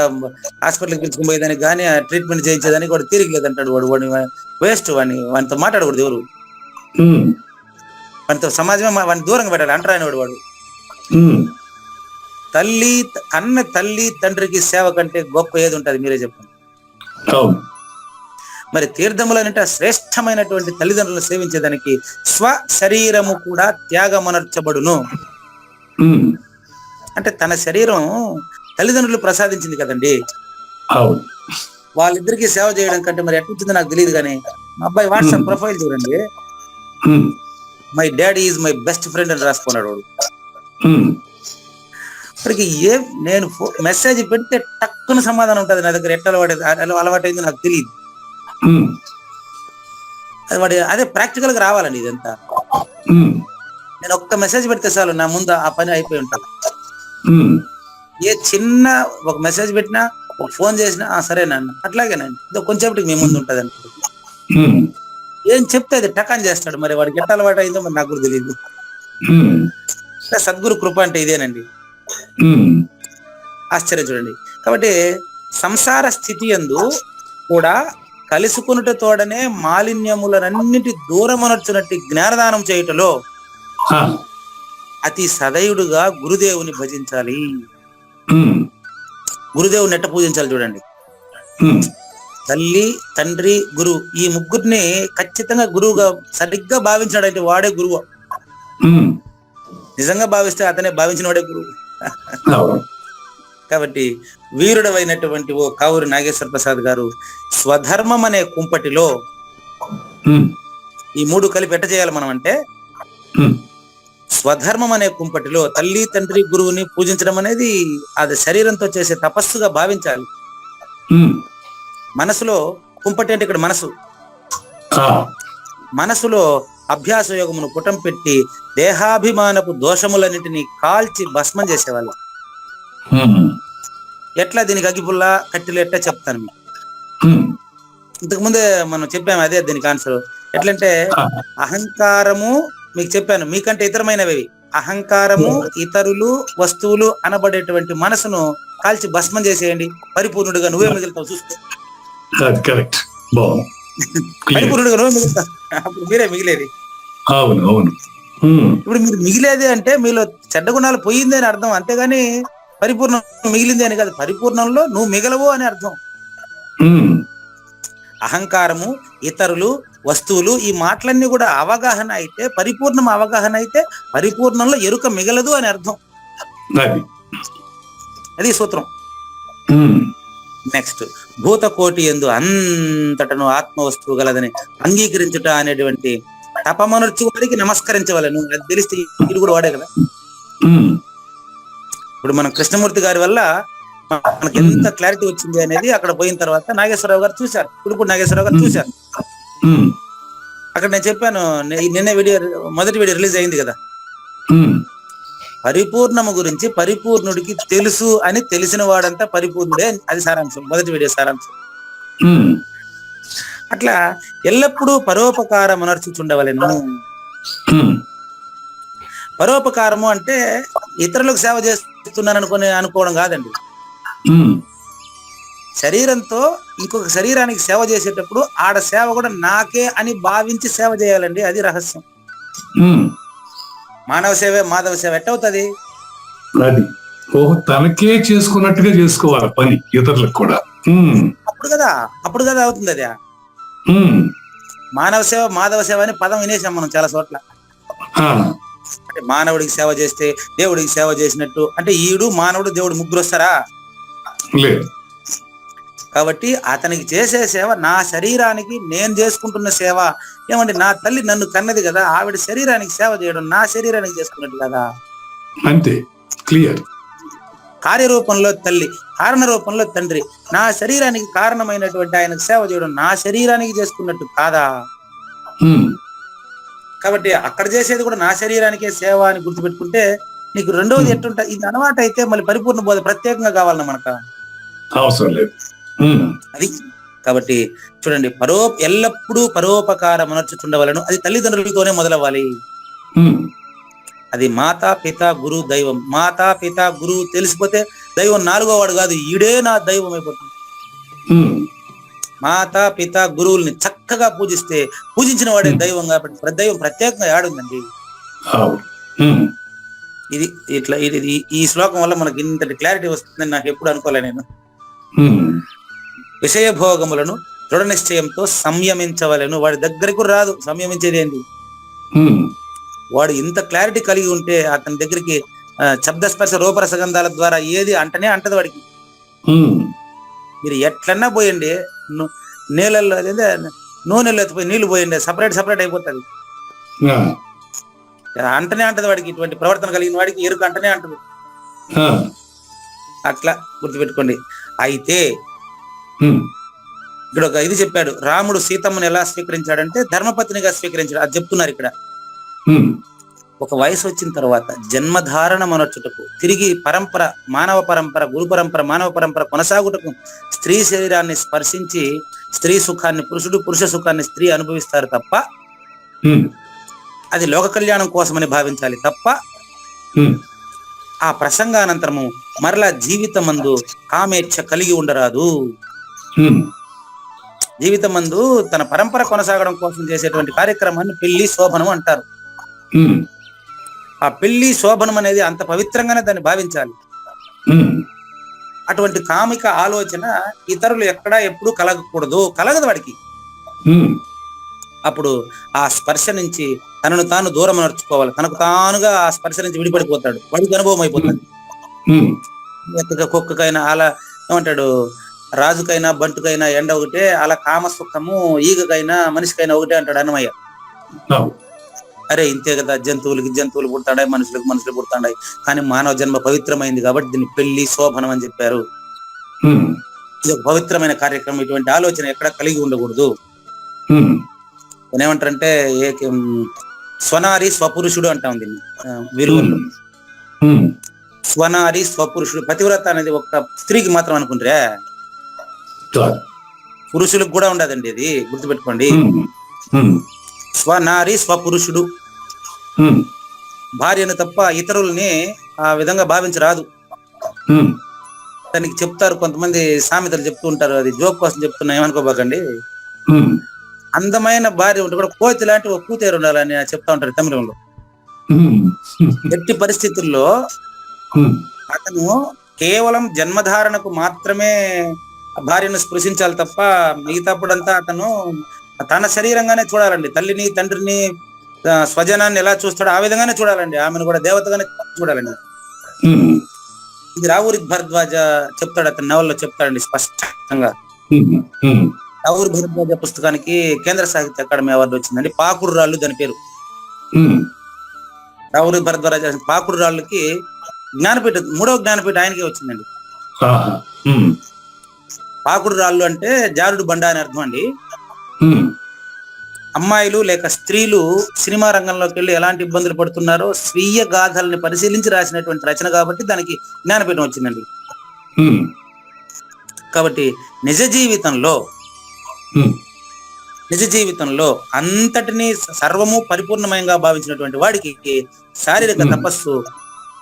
హాస్పిటల్కి పిలుచుకుని పోయేదానికి కానీ, ట్రీట్మెంట్ చేయించేదానికి వాడు తీరిక లేదంటాడు. వాడిని వేస్ట్, వానితో మాట్లాడకూడదు ఎవరు, వానితో సమాజమే వాడిని దూరంగా పెట్టాలి అంటారాని వాడు. కన్న తల్లి తండ్రికి సేవ కంటే గొప్ప ఏది ఉంటుంది మీరే చెప్పండి. మరి తీర్థములనంటే శ్రేష్టమైనటువంటి తల్లిదండ్రులను సేవించేదానికి స్వ శరీరము కూడా త్యాగమనర్చబడును. అంటే తన శరీరం తల్లిదండ్రులు ప్రసాదించింది కదండి. వాళ్ళిద్దరికి సేవ చేయడం కంటే మరి ఎట్లుంటుందో నాకు తెలియదు. కానీ మా అబ్బాయి వాట్సాప్ ప్రొఫైల్ చూడండి, my daddy is my best friend అని రాసుకున్నాడు వాడు. ఇప్పటికి నేను మెసేజ్ పెడితే టక్కున సమాధానం ఉంటుంది నా దగ్గర. ఎట్లా అలవాటైందో నాకు తెలియదు. అది అదే ప్రాక్టికల్ గా రావాలండి ఇదంతా. నేను ఒక్క మెసేజ్ పెడితే చాలు, నా ముందు ఆ పని అయిపోయి ఉంటుంది. ఏ చిన్న ఒక మెసేజ్ పెట్టినా, ఒక ఫోన్ చేసినా సరేనండి, అట్లాగేనండి, కొంచెంసేపటికి మీ ముందు ఉంటుంది అండి. ఏం చెప్తే అది టకాన్ చేస్తాడు. మరి వాడికి ఎట్లా అలవాటు అయిందో మరి నాకు కూడా తెలియదు. సద్గురు కృప అంటే ఇదేనండి. ఆశ్చర్యం చూడండి. కాబట్టి సంసార స్థితి యందు కూడా కలుసుకున్నట తోడనే మాలిన్యములనన్నిటి దూరమనర్చునట్టి జ్ఞానదానం చేయుటలో అతి సదయుడుగా గురుదేవుని భజించాలి. గురుదేవుని ఎట్ట పూజించాలి చూడండి. తల్లి, తండ్రి, గురువు, ఈ ముగ్గురిని ఖచ్చితంగా గురువుగా సరిగ్గా భావించాడంటే వాడే గురువు. నిజంగా భావిస్తే అతనే భావించిన వాడే గురువు. కాబట్టి వీరుడమైనటువంటి ఓ కావూరి నాగేశ్వర ప్రసాద్ గారు స్వధర్మం అనే కుంపటిలో ఉమ్, ఈ మూడు కలిపి ఎట్ట చేయాలి మనం అంటే, ఉమ్, స్వధర్మం అనే కుంపటిలో తల్లి తండ్రి గురువుని పూజించడం అనేది అది శరీరంతో చేసే తపస్సుగా భావించాలి. ఉమ్, మనసులో కుంపటి అంటే ఇక్కడ మనసు, ఆ, మనసులో అభ్యాస యోగమును పుటం పెట్టి దేహాభిమానపు దోషములన్నింటినీ కాల్చి భస్మం చేసేవాళ్ళు. ఉమ్, ఎట్లా దీనికి అగిపుల్ల కట్టెలు ఎట్లా చెప్తాను మీకు. ఉమ్, ఇంతకు ముందే మనం చెప్పాము, అదే దీనికి ఆన్సర్. ఎట్లంటే ఆ, అహంకారము మీకు చెప్పాను, మీకంటే ఇతరమైనవి. అహంకారము, ఇతరులు, వస్తువులు అనబడేటువంటి మనసును కాల్చి భస్మం చేసేయండి, పరిపూర్ణుడిగా నువ్వే మిగులుతావు. చూసుకో, అది కరెక్ట్, బాగుంది. Clear. పరిపూర్ణుడిగా నువ్వే మిగులుతావు, అప్పుడు మీరే మిగిలేది. అవును అవును. ఉమ్, ఇప్పుడు మీరు మిగిలేది అంటే మీలో చెడ్డ గుణాలు పోయింది అని అర్థం, అంతేగాని పరిపూర్ణం మిగిలింది అని కాదు. పరిపూర్ణంలో నువ్వు మిగలవు అని అర్థం. ఉమ్, అహంకారము, ఇతరులు, వస్తువులు, ఈ మాటలన్నీ కూడా అవగాహన అయితే, పరిపూర్ణం అవగాహన అయితే పరిపూర్ణంలో ఎరుక మిగలదు అని అర్థం. అది. అది సూత్రం. ఉమ్, నెక్స్ట్, భూతకోటి యందు అంతటను ఆత్మ వస్తువు గలదని అంగీకరించుట అనేటువంటి తపమనర్చు వారికి నమస్కరించవలను. అది తెలిస్తే ఇది కూడా వాడే కదా. ఉమ్, ఇప్పుడు మన కృష్ణమూర్తి గారి వల్ల మనకి ఎంత క్లారిటీ వచ్చింది అనేది అక్కడ పోయిన తర్వాత నాగేశ్వరరావు గారు చూశారు, ఇప్పుడు నాగేశ్వరరావు గారు చూశారు. ఉమ్, అక్కడ నేను చెప్పాను, నిన్న మొదటి వీడియో రిలీజ్ అయింది కదా, ఉమ్, పరిపూర్ణము గురించి పరిపూర్ణుడికి తెలుసు అని తెలిసిన వాడంతా పరిపూర్ణుడే. అది సారాంశం, మొదటి వీడియో సారాంశం. ఉమ్, అట్లా ఎల్లప్పుడూ పరోపకారం అనర్చుచుండవలెను. ఉమ్, పరోపకారము అంటే ఇతరులకు సేవ చేస్తున్నాను అనుకోవడం కాదండి. ఉమ్, శరీరంతో ఇంకొక శరీరానికి సేవ చేసేటప్పుడు ఆడ సేవ కూడా నాకే అని భావించి సేవ చేయాలండి. అది రహస్యం. ఉమ్, మానవ సేవ మాధవ సేవ ఎట్టవుతుంది? అది. ఓహో, తనకే చేసుకున్నట్టుగా చేసుకోవాలి పని ఇతరులకు కూడా. ఉమ్, అప్పుడు కదా అవుతుంది అది. ఉమ్, మానవ సేవ మాధవ సేవ అని పదం వినేసాం మనం చాలా చోట్ల. ఆ, అంటే మానవుడికి సేవ చేస్తే దేవుడికి సేవ చేసినట్టు, అంటే ఈడు మానవుడు దేవుడు ముగ్గురు వస్తారా? లేదు. కాబట్టి అతనికి చేసే సేవ నా శరీరానికి నేను చేసుకుంటున్న సేవ. ఏమంటే నా తల్లి నన్ను కన్నది కదా, ఆవిడ శరీరానికి సేవ చేయడం నా శరీరానికి చేసుకున్నట్టు కదా. అంతే, క్లియర్. కార్యరూపంలో తల్లి, కారణ రూపంలో తండ్రి, నా శరీరానికి కారణమైనటువంటి ఆయనకు సేవ చేయడం నా శరీరానికి చేసుకున్నట్టు కాదా? ఉమ్, కాబట్టి అక్కడ చేసేది కూడా నా శరీరానికే సేవ అని గుర్తుపెట్టుకుంటే నీకు రెండవది ఎట్టుంటా. ఇది అలవాటు అయితే మళ్ళీ పరిపూర్ణ బోధ ప్రత్యేకంగా కావాలన్న మనకు అవసరం లేదు. ఉమ్, అది. కాబట్టి చూడండి, ఎల్లప్పుడూ పరోపకారం అనర్చుచుండవలను. అది తల్లిదండ్రులతోనే మొదలవ్వాలి. ఉమ్, అది మాతా పిత గురు దైవం. మాతా పిత గురువు తెలిసిపోతే దైవం నాలుగో వాడు కాదు, ఈడే నా దైవం అయిపోతుంది. ఉమ్, మాతా పిత గురువుల్ని చక్కగా పూజిస్తే పూజించిన వాడే దైవం. కాబట్టి దైవం ప్రత్యేకంగా ఆడుందండి. అవును. ఉమ్, ఇది ఇట్లా ఇది ఈ శ్లోకం వల్ల మనకి ఇంతటి క్లారిటీ వస్తుందని నాకు ఎప్పుడు అనుకోలే నేను. ఉమ్, విషయ భోగములను దృఢ నిశ్చయంతో సంయమించవలను. వాడి దగ్గరకు రాదు సంయమించేది ఏంటి. ఉమ్, వాడు ఇంత క్లారిటీ కలిగి ఉంటే అతని దగ్గరికి శబ్దస్పర్శ రూపరసగంధాల ద్వారా ఏది అంటనే అంటది వాడికి. ఉమ్, మీరు ఎట్లన్నా పోయండి, నీళ్ళల్లో అదే నూనెలో ఎత్తిపోయి నీళ్లు పోయండి, సపరేట్ అయిపోతుంది. ఆ, అంటనే అంటది వాడికి. ఇటువంటి ప్రవర్తన కలిగిన వాడికి ఎరుక అంటనే అంటది. ఆ, అట్లా గుర్తుపెట్టుకోండి. అయితే ఉమ్, ఇక్కడ ఒక ఇది చెప్పాడు, రాముడు సీతమ్మను ఎలా స్వీకరించాడంటే ధర్మపత్నిగా స్వీకరించాడు. అది చెప్తున్నారు ఇక్కడ. ఉమ్, ఒక వయసు వచ్చిన తర్వాత జన్మధారణ మనొచ్చుటకు, తిరిగి పరంపర, మానవ పరంపర, గురు పరంపర, మానవ పరంపర కొనసాగుటకు స్త్రీ శరీరాన్ని స్పర్శించి స్త్రీ సుఖాన్ని పురుషుడు, పురుష సుఖాన్ని స్త్రీ అనుభవిస్తారు తప్ప ఉమ్, అది లోక కళ్యాణం కోసమని భావించాలి తప్ప ఉమ్, ఆ ప్రసంగానంతరము మరలా జీవితమందు కామేచ్ఛ కలిగి ఉండరాదు. ఉమ్, జీవితమందు తన పరంపర కొనసాగడం కోసం చేసేటువంటి కార్యక్రమాన్ని పెళ్లి శోభనం అంటారు. ఉమ్, ఆ పెళ్లి శోభనం అనేది అంత పవిత్రంగానే దాన్ని భావించాలి. ఉమ్, అటువంటి కామిక ఆలోచన ఇతరులు ఎక్కడా ఎప్పుడు కలగకూడదు. కలగదు వాడికి. ఉమ్, అప్పుడు ఆ స్పర్శ నుంచి తనను తాను దూరం నడుచుకోవాలి. తనకు తానుగా ఆ స్పర్శ నుంచి విడిపడిపోతాడు. వాడికి అనుభవం అయిపోతుంది. ఉమ్, కుక్కకైనా అలా ఏమంటాడు, రాజుకైనా బంటుకైనా ఎండ ఒకటే, అలా కామసుఖము ఈగకైనా మనిషికైనా ఒకటే అంటాడు అన్నమయ్య. అవును. అరే ఇంతే కదా, జంతువులు పుడతాడాయి, మనుషులు పుడతాడాయి, కానీ మానవ జన్మ పవిత్రమైంది కాబట్టి దీన్ని పెళ్లి శోభనం అని చెప్పారు. ఉమ్, ఇది ఒక పవిత్రమైన కార్యక్రమం, ఇటువంటి ఆలోచన ఎక్కడ కలిగి ఉండకూడదు. ఉమ్, ఏమంటారంటే స్వనారి స్వపురుషుడు అంటాం దీన్ని విలువల్లో. ఉమ్, స్వనారి స్వపురుషుడు, పతివ్రత అనేది ఒక స్త్రీకి మాత్రం అనుకుంటారే, కాదు. పురుషులకు కూడా ఉండదండి, ఇది గుర్తుపెట్టుకోండి. ఉమ్, ఉమ్, స్వనారి స్వపురుషుడు, ఉమ్, భార్యను తప్ప ఇతరుల్ని ఆ విధంగా భావించరాదు. ఉమ్, దానికి చెప్తారు కొంతమంది సామెతలు చెప్తూ ఉంటారు, అది జోక్ కోసం చెప్తున్నా, ఏమనుకోబాకండి. ఉమ్, అందమైన భార్య ఉంటే కూడా కోతి లాంటి ఒక కూతురు ఉండాలని చెప్తా ఉంటారు తమిళంలో. ఉమ్, ఎట్టి పరిస్థితుల్లో ఉమ్, అతను కేవలం జన్మధారణకు మాత్రమే భార్యను స్పృశించాలి తప్ప మిగతాప్పుడంతా అతను తన శరీరంగానే చూడాలండి. తల్లిని తండ్రిని స్వజనాన్ని ఎలా చూస్తాడో ఆ విధంగానే చూడాలండి. ఆమెను కూడా దేవతగానే చూడాలండి. ఉమ్, ఇది రావూరి భరద్వాజ చెప్తాడు, అతని నవల్లో చెప్తాడండి స్పష్టంగా. ఉమ్, ఉమ్, రావూరి భరద్వాజ పుస్తకానికి కేంద్ర సాహిత్య అకాడమీ అవార్డు వచ్చిందండి. పాకుడు రాళ్ళు దాని పేరు. ఉమ్, రావూరి భరద్వాజ పాకుడు రాళ్ళకి జ్ఞానపీఠ, 3వ జ్ఞానపీఠ ఆయనకే వచ్చిందండి. ఆహా, ఉమ్, పాకుడు రాళ్ళు అంటే జారుడు బండ అని అర్థం అండి. ఉమ్, అమ్మాయిలు లేక స్త్రీలు సినిమా రంగంలోకి వెళ్ళి ఎలాంటి ఇబ్బందులు పడుతున్నారో స్వీయ గాథల్ని పరిశీలించి రాసినటువంటి రచన కాబట్టి దానికి జ్ఞానపీఠం వచ్చిందండి. ఉమ్, కాబట్టి నిజ జీవితంలో ఉమ్, అంతటినీ సర్వము పరిపూర్ణమయంగా భావించినటువంటి వాడికి శారీరక తపస్సు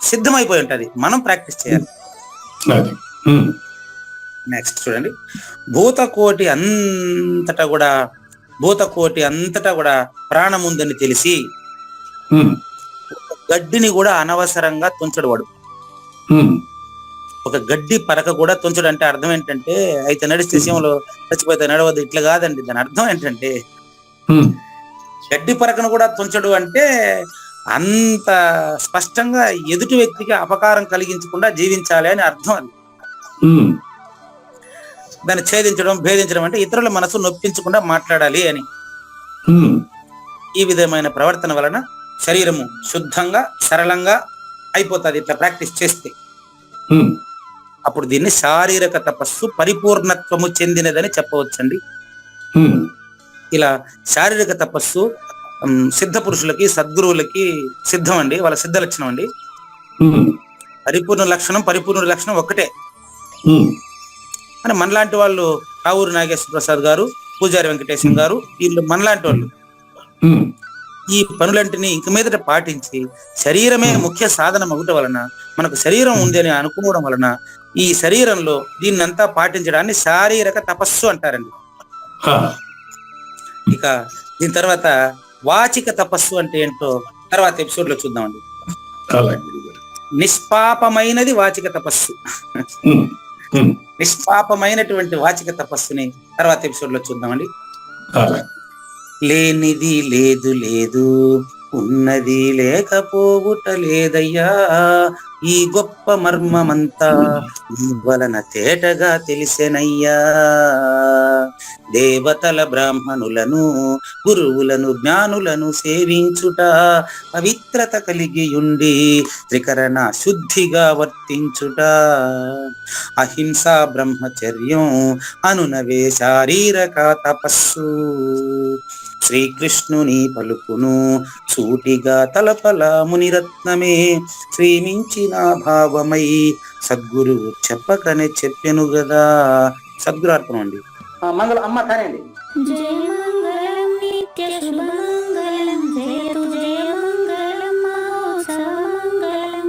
సిద్ధమైపోయి ఉంటది, మనం ప్రాక్టీస్ చేయాలి. అది. ఉమ్, నెక్స్ట్ చూడండి, భూతకోటి అంతటా కూడా ప్రాణం ఉందని తెలిసి ఉమ్, గడ్డిని కూడా అనవసరంగా తుంచడు వాడు. ఉమ్, ఒక గడ్డి పరక కూడా తుంచడు అంటే అర్థం ఏంటంటే, అయితే నడిస్తే సీమలో చచ్చిపోతే నడవద్దు, ఇట్లా కాదండి. దాని అర్థం ఏంటంటే ఉమ్, గడ్డి పరకను కూడా తుంచడు అంటే అంత స్పష్టంగా ఎదుటి వ్యక్తికి అపకారం కలిగించకుండా జీవించాలి అని అర్థం. అది ఉమ్, దాన్ని ఛేదించడం, భేదించడం అంటే ఇతరుల మనసు నొప్పించకుండా మాట్లాడాలి అని. ఉమ్, ఈ విధమైన ప్రవర్తన వలన శరీరము శుద్ధంగా సరళంగా అయిపోతుంది ఇట్లా ప్రాక్టీస్ చేస్తే. ఉమ్, అప్పుడు దీన్ని శారీరక తపస్సు పరిపూర్ణత్వము చెందినదని చెప్పవచ్చండి. ఉమ్, ఇలా శారీరక తపస్సు సిద్ధ పురుషులకి సద్గురువులకి సిద్ధం అండి, వాళ్ళ సిద్ధ లక్షణం అండి. ఉమ్, పరిపూర్ణ లక్షణం ఒక్కటే ఉమ్, అని మనలాంటి వాళ్ళు కావూరు నాగేశ్వర ప్రసాద్ గారు, పూజారి వెంకటేశం గారు, వీళ్ళు మనలాంటి వాళ్ళు ఉమ్, ఈ పనులంటిని ఇంక మీదట పాటించి శరీరమే ముఖ్య సాధనం ఒకటి వలన, మనకు శరీరం ఉంది అని అనుకోవడం వలన ఈ శరీరంలో దీన్నంతా పాటించడాన్ని శారీరక తపస్సు అంటారండి. ఆ, ఇక దీని తర్వాత వాచిక తపస్సు అంటే ఏంటో తర్వాత ఎపిసోడ్ లో చూద్దామండి. అలాగే గురుగారు. నిష్పాపమైనది వాచిక తపస్సు. ఉమ్, ఉమ్, నిష్పాపమైనటువంటి వాచిక తపస్సుని తర్వాత ఎపిసోడ్ లో చూద్దామండి. అలాగే. లేనిది లేదు, ఉన్నది లేకపోవుట లేదయ్యా, ఈ గొప్ప మర్మమంతా నీ వలన తేటగా తెలిసెనయ్యా. దేవతల బ్రాహ్మణులను గురువులను జ్ఞానులను సేవించుట, పవిత్రత కలిగియుండి త్రికరణ శుద్ధిగా వర్తించుట, అహింస బ్రహ్మచర్యం అనునవే శారీరక తపస్సు. శ్రీకృష్ణుని పలుకును సూటిగా తలపల మునిరత్నమే, శ్రీమించిన భావమై సద్గురువు చెప్పకనే చెప్పెను గదా. సద్గురు అర్పణం అండి. మంగళం అమ్మ కానండి. జయ మంగళం నిత్య శుభమంగళం, జయతు జయ మంగళం మహోత్సవ మంగళం.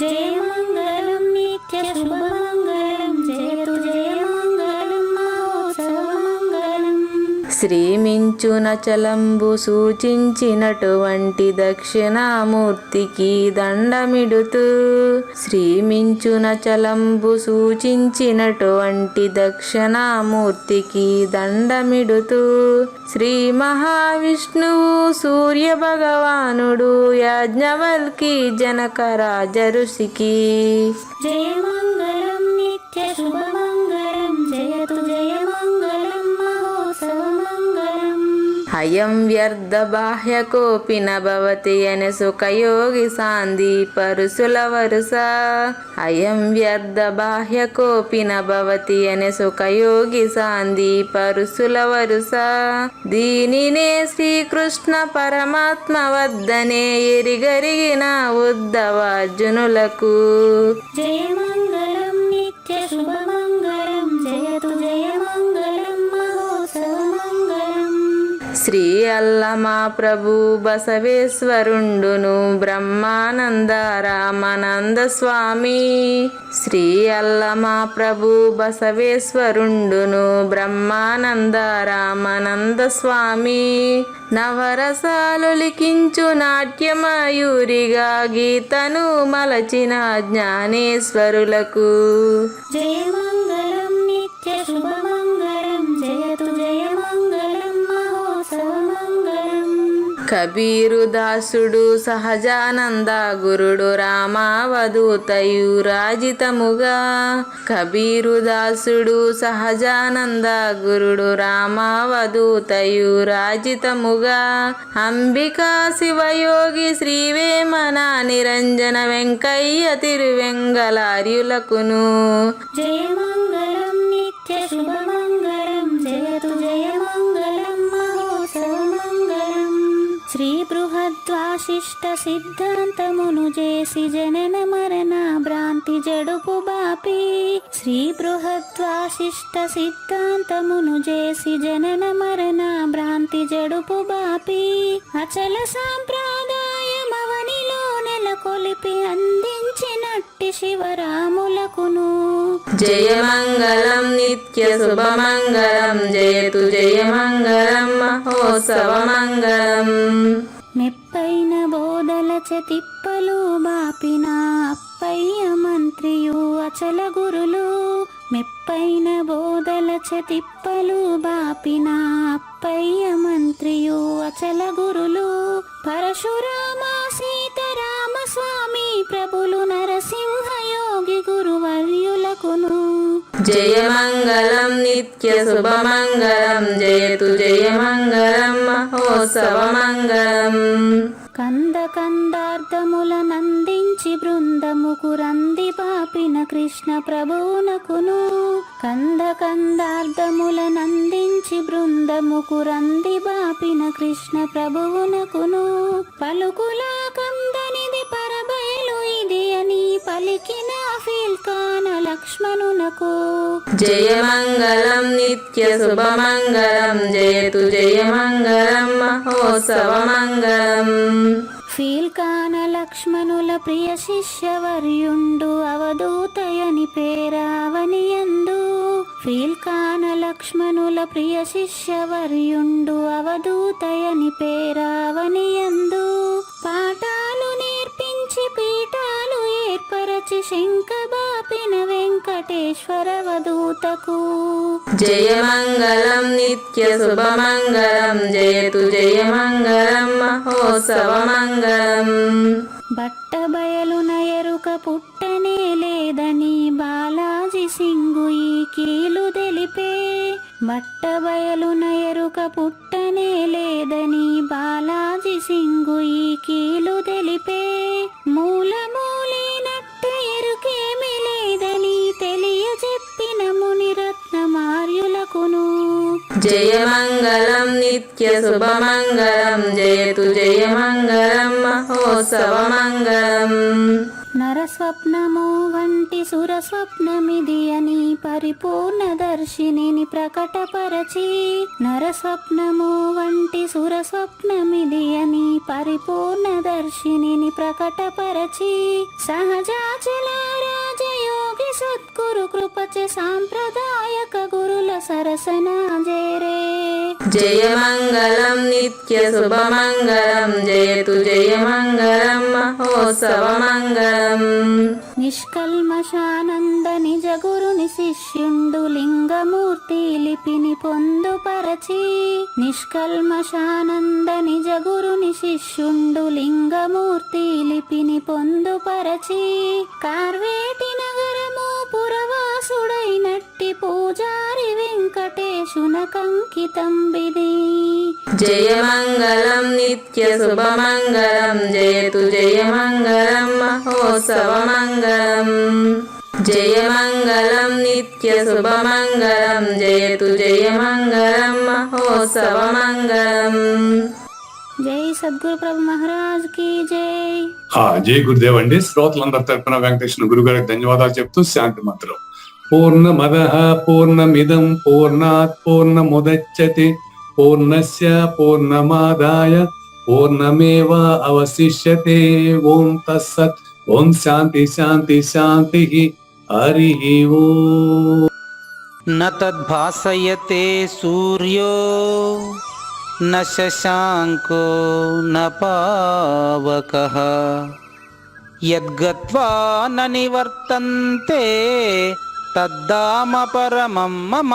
జయ మంగళం నిత్య శుభమంగళం, జయతు జయ మంగళం మహోత్సవ మంగళం. శ్రీమించున చలంబు సూచించినటువంటి దక్షిణామూర్తికి దండమిడుతూ, శ్రీమించున చలంబు సూచించినటువంటి దక్షిణామూర్తికి దండమిడుతూ, శ్రీ మహావిష్ణువు సూర్య భగవానుడు యాజ్ఞవల్కి జనక రాజ ఋషికి. జయ మంగళం నిత్య శుభమంగళం, అయం వ్యర్థ బాహ్యకోపి నభవతి అని సుఖయోగి సాందీపరుసుల వరుస. అయం వ్యర్థ బాహ్యకోపి నభవతి అని సుఖయోగి సాందీపరుసుల వరుస. దీనినే శ్రీకృష్ణ పరమాత్మ వద్దనే ఎరిగరిగిన ఉద్ధవార్జునులకు. జయమంగళం నిత్య శుభమంగళం జయతు జయమంగళం మహోత్సవమంగళం. శ్రీ అల్లమా ప్రభు బసవేశ్వరుండును బ్రహ్మానంద రామానంద స్వామి. శ్రీ అల్లమా ప్రభు బసవేశ్వరుండును బ్రహ్మానంద రామానంద స్వామి. నవరసాలు లిఖించు నాట్యమయూరిగా గీతను మలచిన జ్ఞానేశ్వరులకు. జయమంగళం నిత్య శుభమంగళం జయతు జయమంగళం మహోత్సవమంగళం. కబీరు దాసుడు సహజానంద గురుడు రామావధూతయు రాజితముగా. కబీరు దాసుడు సహజానంద గురుడు రామావధూతయు రాజితముగా. అంబికా శివయోగి శ్రీవేమన నిరంజన వెంకయ్య తిరువెంగళార్యులకును. జయమంగళం నిత్య శుభమంగళం జయతు జయమంగళం మహోత్సవమంగళం. శ్రీ బృహద్వాసిష్ట సిద్ధాంతమును చేసి జనన మరణ భ్రాంతి జడుపు బాపి. శ్రీ బృహద్వాసిష్ట సిద్ధాంతమును చేసి జనన మరణ భ్రాంతి జడుపు బాపి. అచల సాంప్రదాయమవనిలో నెలకొలిపి అందించినట్టి శివరాములకును. జయమంగళం నిత్య శుభమంగళం జయతు జయమంగళం మహోత్సవమంగళం. మెప్పైన బోధల తిప్పలు బాపిన అప్పయ్య మంత్రియు అచల గురులు. మెప్పైన బోధల తిప్పలు బాపిన అప్పయ్య మంత్రియు అచల గురులు. పరశురామ సీతారామ స్వామి ప్రభులు నరసింహయోగి గురువర్యులకును. జయమంగళం నిత్య శుభమంగళం జయతు జయమంగళం మహోత్సవమంగళం. కంద కందార్థముల నందించి బృందముకు రంది పాపిన కృష్ణ ప్రభువునకును. కంద కందార్థముల నందించి బృందముకు రంది బాపిన కృష్ణ ప్రభువునకును. పలుకులా కందనిది పరబయలు ఇది అని పలికిన ఫీల్కాన లక్ష్మణునకు. జయమంగళం నిత్య శుభమంగళం జయతు జయమంగళం మహోత్సవమంగళం. ఫీల్కాన లక్ష్మణుల ప్రియ శిష్యవర్యుండు అవధూతయని పేరావనియందు. ఫీల్కాన లక్ష్మణుల ప్రియ శిష్యవర్యుండు అవధూతయని పేరావనియందు. పాఠాలు నేర్పించి పీఠాలు ఏర్పరచి శంఖబాపిన వెంకటేశ్వర వధూతకు. జయమంగళం నిత్య శుభమంగళం జయతు జయమంగళం మహోత్సవమంగళం. బట్టబయలున ఎరుక పుట్టనే లేదని బాలాజీ సింగు ఈ కీలు తెలిపే. బట్టబయలున ఎరుక పుట్టనే లేదని బాలాజీ సింగు ఈ కీలు తెలిపే. మూలమూలినట్ట ఎరుకేమి లేదని తెలియజెప్పిన మునిరత్నమార్యులకును. జయమంగళం నిత్య శుభమంగళం జయతు జయమంగళం మహోత్సవమంగళం. నరస్వప్నము వంటి సురస్వప్నమిది అని పరిపూర్ణ దర్శినిని ప్రకటపరచి. నరస్వప్నము వంటి సురస్వప్నమిది అని పరిపూర్ణ దర్శినిని ప్రకటపరచి. సహజాచల రాజయోగి సద్గురు కృపచే సాంప్రదాయక గురుల సరసన జేరే. జయమంగళం నిత్య శుభమంగళం జయతు జయమంగళం మహోత్సవమంగళం. నిష్కల్మషానంద నిజ గురుని శిష్యుండు లింగమూర్తి లిపిని పొందుపరచి. నిష్కల్మషానంద నిజ గురుని శిష్యుండు లింగమూర్తి లిపిని పొందుపరచి. కార్వేటి నగరము పురవాసుడైనట్టి పూజారి వెంకటేశునకంకితం బిది. జయమంగళం నిత్యశుభమంగళం జయతు జయమంగళం మహోత్సవమంగళం జయమంగళం నిత్యశుభమంగళం జయతు జయమంగళం మహోత్సవమంగళం. జై సద్గురు ప్రభు మహారాజ్ కి జై. జై గురుదేవ్ అండి. శ్రోతలందరి తరపున వెంకటేశ్వర గురువు గారికి ధన్యవాదాలు చెప్తూ శాంతి మంత్రం. పూర్ణమదః పూర్ణమిదం పూర్ణాత్ పూర్ణముదచ్యతే పూర్ణస్య పూర్ణమాదాయ పూర్ణమేవ అవశిష్యతే. ఓం తత్సత్. ఓం శాంతి శాంతి శాంతి. హరి ఓం. న తద్భాసయతే సూర్యో న శశాంకో న పావకః యద్గత్వా న నివర్తంతే తద్ధామ పరమం మమ.